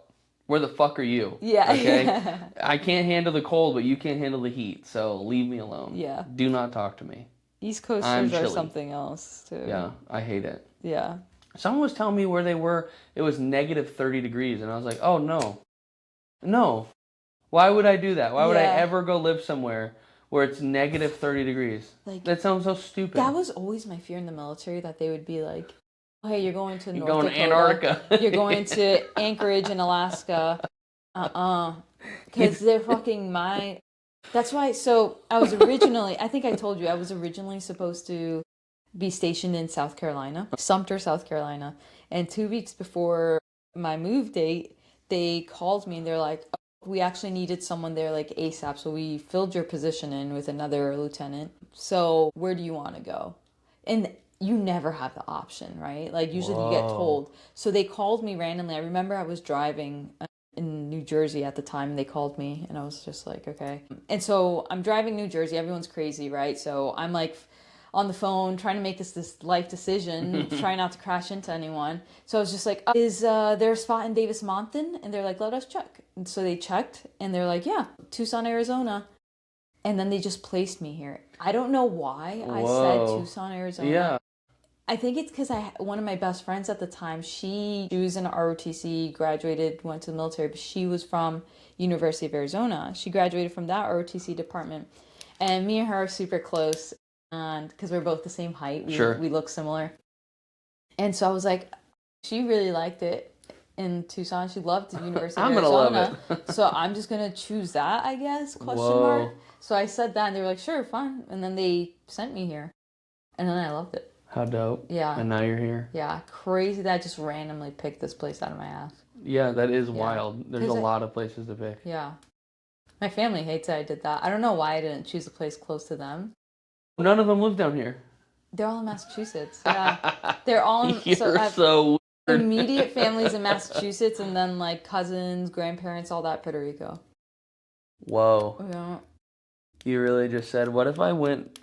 Where the fuck are you? Yeah. Okay? Yeah. I can't handle the cold, but you can't handle the heat. So leave me alone. Yeah. Do not talk to me. East Coasters are something else, too. Yeah, I hate it. Yeah. Someone was telling me where they were, it was negative 30 degrees. And I was like, oh, no. No. Why would I do that? Why would I ever go live somewhere where it's negative 30 degrees? Like, that sounds so stupid. That was always my fear in the military, that they would be like, oh, hey, you're going to North Dakota. Antarctica. You're going to Anchorage in Alaska. Because they're fucking That's why, so I was originally, I think I told you, I was originally supposed to be stationed in South Carolina, Sumter, South Carolina. And 2 weeks before my move date, they called me and they're like, oh, we actually needed someone there like ASAP. So we filled your position in with another lieutenant. So where do you want to go? And you never have the option, right? Like usually you get told. So they called me randomly. I remember I was driving in New Jersey at the time. They called me and I was just like, okay. And so I'm driving New Jersey. Everyone's crazy, right? So I'm like, on the phone trying to make this life decision, trying not to crash into anyone. So I was just like, is there a spot in Davis Monthan? And they're like, let us check. And so they checked, and they're like, yeah, Tucson, Arizona. And then they just placed me here. I don't know why I said Tucson, Arizona. Yeah. I think it's because one of my best friends at the time, she was in ROTC, graduated, went to the military, but she was from University of Arizona. She graduated from that ROTC department. And me and her are super close, and because we're both the same height, we look similar. And so I was like, she really liked it in Tucson. She loved the University of Arizona. I'm gonna love it. So I'm just gonna choose that, I guess, question mark. So I said that, and they were like, sure, fine. And then they sent me here. And then I loved it. How dope. Yeah. And now you're here. Yeah, crazy that I just randomly picked this place out of my ass. Yeah, that is wild. There's a lot of places to pick. Yeah. My family hates that I did that. I don't know why I didn't choose a place close to them. None of them live down here. They're all in Massachusetts. Yeah. They're all in... You're so weird. Immediate families in Massachusetts, and then like cousins, grandparents, all that, Puerto Rico. Whoa. Yeah. You really just said, what if I went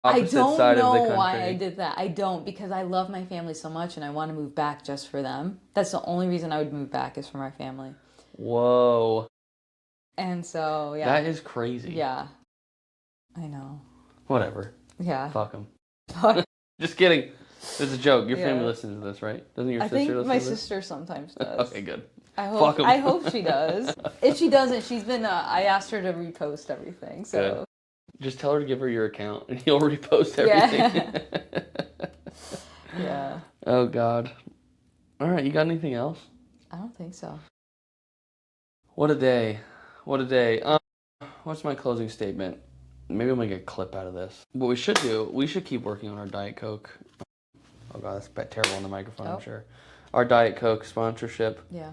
I opposite don't side of the know country? why I did that. I don't, because I love my family so much and I want to move back just for them. That's the only reason I would move back is for my family. Whoa. And so, yeah. That is crazy. Yeah. I know. Whatever. Yeah. Fuck them. Just kidding. It's a joke. Your family listens to this, right? Doesn't your sister listen to this? I think my sister sometimes does. Okay, good. I hope she does. If she doesn't, she's been, I asked her to repost everything, so. Good. Just tell her to give her your account and he'll repost everything. Yeah. Yeah. Oh, God. All right, you got anything else? I don't think so. What a day. What a day. What's my closing statement? Maybe I'm going to get a clip out of this. What we should do, we should keep working on our Diet Coke. Oh, God, that's terrible on the microphone, I'm sure. Our Diet Coke sponsorship. Yeah.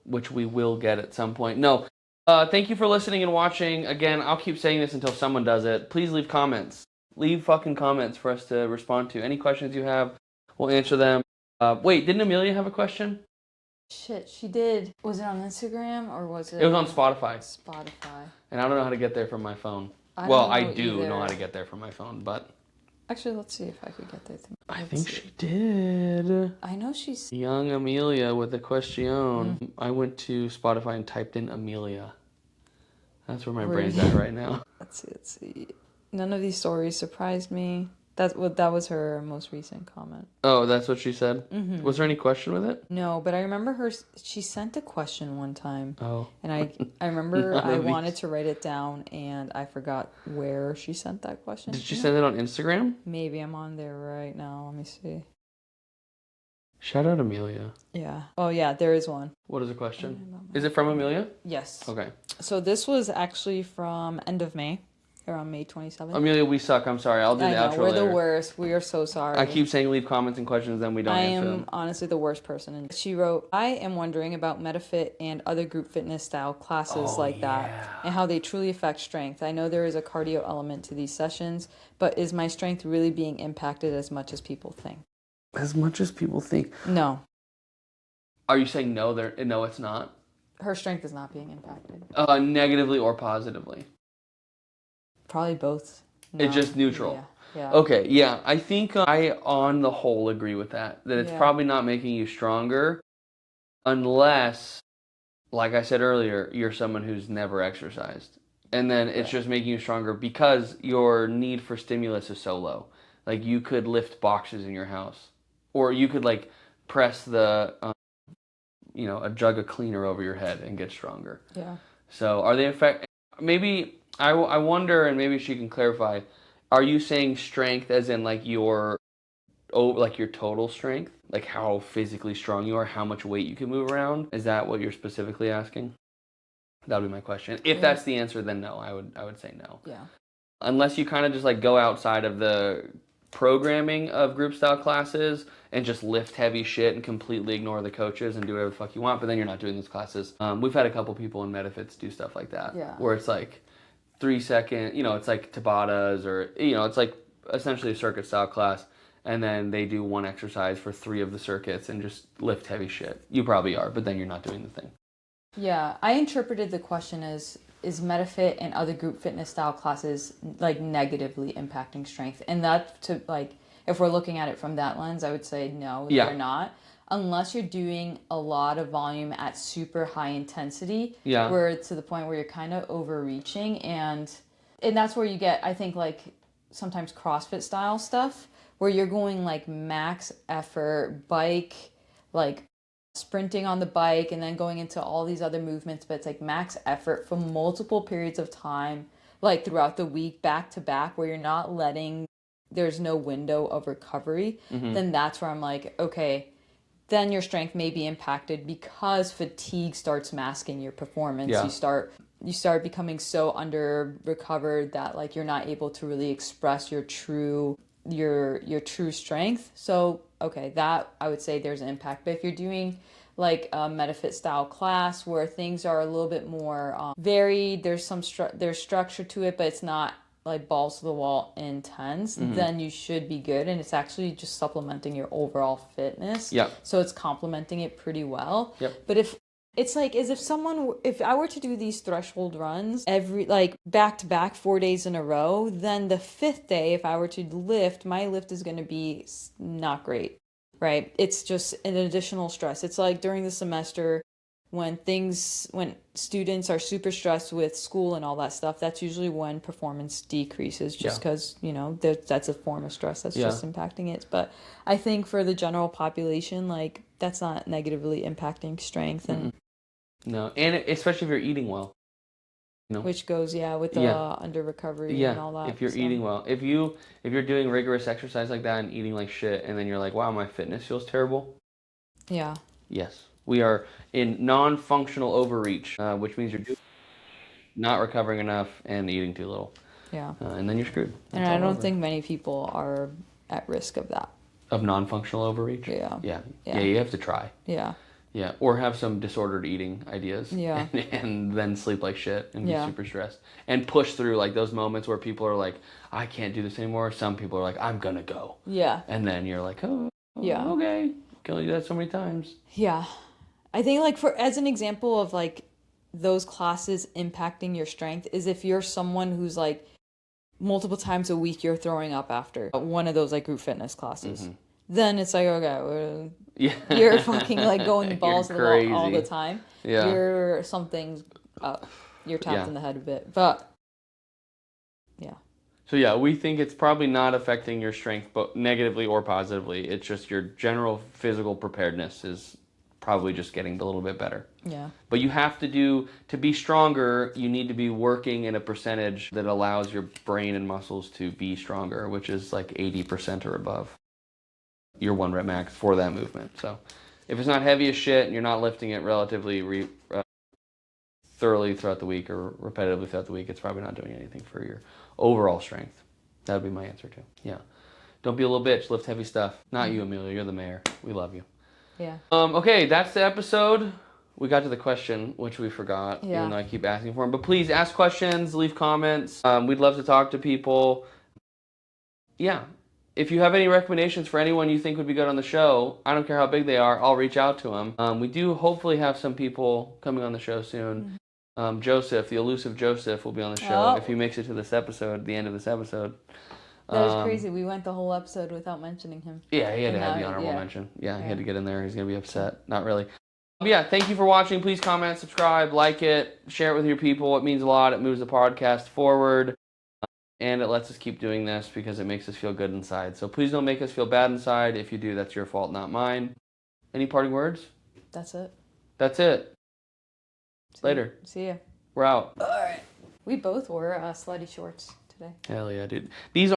Which we will get at some point. No. Thank you for listening and watching. Again, I'll keep saying this until someone does it. Please leave comments. Leave fucking comments for us to respond to. Any questions you have, we'll answer them. Wait, didn't Amelia have a question? Shit, she did. Was it on Instagram or was it? It was on Spotify. Spotify. And I don't know how to get there from my phone. I do know how to get there from my phone, but... Actually, let's see if I could get there. I think she did. I know she's... Young Amelia with a question. I went to Spotify and typed in Amelia. That's where my brain's at right now. Let's see. None of these stories surprised me. That was her most recent comment. Oh, that's what she said? Mm-hmm. Was there any question with it? No, but I remember she sent a question one time. Oh. And I remember I wanted to write it down and I forgot where she sent that question. Did she send it on Instagram? Maybe I'm on there right now. Let me see. Shout out Amelia. Yeah. Oh, yeah, there is one. What is the question? Is it from Amelia? Yes. Okay. So this was actually from end of May. Around May 27th. Amelia, we suck. I'm sorry. I'll do the outro we're later. the worst. We are so sorry. I keep saying leave comments and questions, then we don't answer them. I am honestly the worst person. And she wrote, I am wondering about MetaFit and other group fitness style classes that and how they truly affect strength. I know there is a cardio element to these sessions, but is my strength really being impacted as much as people think? As much as people think? No. Are you saying no? No, it's not? Her strength is not being impacted. Negatively or positively? Probably both. No. It's just neutral. Yeah. Okay, yeah. I think I, on the whole, agree with that. That it's probably not making you stronger unless, like I said earlier, you're someone who's never exercised. And then it's just making you stronger because your need for stimulus is so low. Like, you could lift boxes in your house. Or you could, like, press the, a jug of cleaner over your head and get stronger. Yeah. So, are they maybe... I wonder, and maybe she can clarify, are you saying strength as in like your total strength? Like how physically strong you are, how much weight you can move around? Is that what you're specifically asking? That would be my question. If that's the answer, then no, I would say no. Yeah. Unless you kind of just like go outside of the programming of group style classes and just lift heavy shit and completely ignore the coaches and do whatever the fuck you want, but then you're not doing those classes. We've had a couple people in MetaFits do stuff like that. Yeah. Where it's like 3 second, it's like Tabatas or, it's like essentially a circuit style class. And then they do one exercise for 3 of the circuits and just lift heavy shit. You probably are, but then you're not doing the thing. Yeah, I interpreted the question as is MetaFit and other group fitness style classes like negatively impacting strength? And that to like, if we're looking at it from that lens, I would say no, they're not. Unless you're doing a lot of volume at super high intensity, where to the point where you're kind of overreaching, and that's where you get, I think, like sometimes CrossFit style stuff, where you're going like max effort bike, like sprinting on the bike and then going into all these other movements, but it's like max effort for multiple periods of time, like throughout the week, back to back, where you're not letting, there's no window of recovery, then that's where I'm like, okay, then your strength may be impacted because fatigue starts masking your performance. You start becoming so under recovered that like you're not able to really express your true strength. So okay, that I would say there's an impact. But if you're doing like a MetaFit style class where things are a little bit more varied, there's structure to it, but it's not like balls to the wall intense, then you should be good. And it's actually just supplementing your overall fitness. So it's complementing it pretty well. But if it's like as if I were to do these threshold runs every like back to back 4 days in a row, then the 5th day, if I were to lift, my lift is going to be not great, right? It's just an additional stress. It's like during the semester when students are super stressed with school and all that stuff, that's usually when performance decreases just because, that's a form of stress that's just impacting it. But I think for the general population, like that's not negatively impacting strength. And no, and especially if you're eating well. Which goes, with the under recovery and all that. If you're eating well. If you're doing rigorous exercise like that and eating like shit, and then you're like, wow, my fitness feels terrible. Yes. We are in non-functional overreach, which means you're not recovering enough and eating too little. And then you're screwed. And I don't think many people are at risk of that. Of non-functional overreach? Yeah, you have to try. Yeah, or have some disordered eating ideas. And then sleep like shit and be super stressed. And push through like those moments where people are like, I can't do this anymore. Some people are like, I'm gonna go. And then you're like, okay. Can only do that so many times. I think like as an example of like those classes impacting your strength is if you're someone who's like multiple times a week you're throwing up after one of those like group fitness classes. Then it's like, okay, you're fucking like going balls to the wall all the time. You're something's up. You're tapped in the head a bit. But So we think it's probably not affecting your strength but negatively or positively. It's just your general physical preparedness is probably just getting a little bit better. But you have to be stronger, you need to be working in a percentage that allows your brain and muscles to be stronger, which is like 80% or above your 1 rep max for that movement. So if it's not heavy as shit and you're not lifting it relatively thoroughly throughout the week or repetitively throughout the week, it's probably not doing anything for your overall strength. That would be my answer too. Don't be a little bitch, lift heavy stuff. Not you, Amelia, you're the mayor. We love you. Okay, that's the episode. We got to the question, which we forgot, even though I keep asking for them. But please ask questions, leave comments. We'd love to talk to people. If you have any recommendations for anyone you think would be good on the show, I don't care how big they are, I'll reach out to them. We do hopefully have some people coming on the show soon. Joseph, the elusive Joseph, will be on the show if he makes it to this episode, the end of this episode. That was crazy. We went the whole episode without mentioning him. He had to have the honorable mention. He had to get in there. He's going to be upset. Not really. But thank you for watching. Please comment, subscribe, like it, share it with your people. It means a lot. It moves the podcast forward. And it lets us keep doing this because it makes us feel good inside. So please don't make us feel bad inside. If you do, that's your fault, not mine. Any parting words? That's it. That's it. Later. See ya. We're out. All right. We both wore slutty shorts today. Hell yeah, dude. These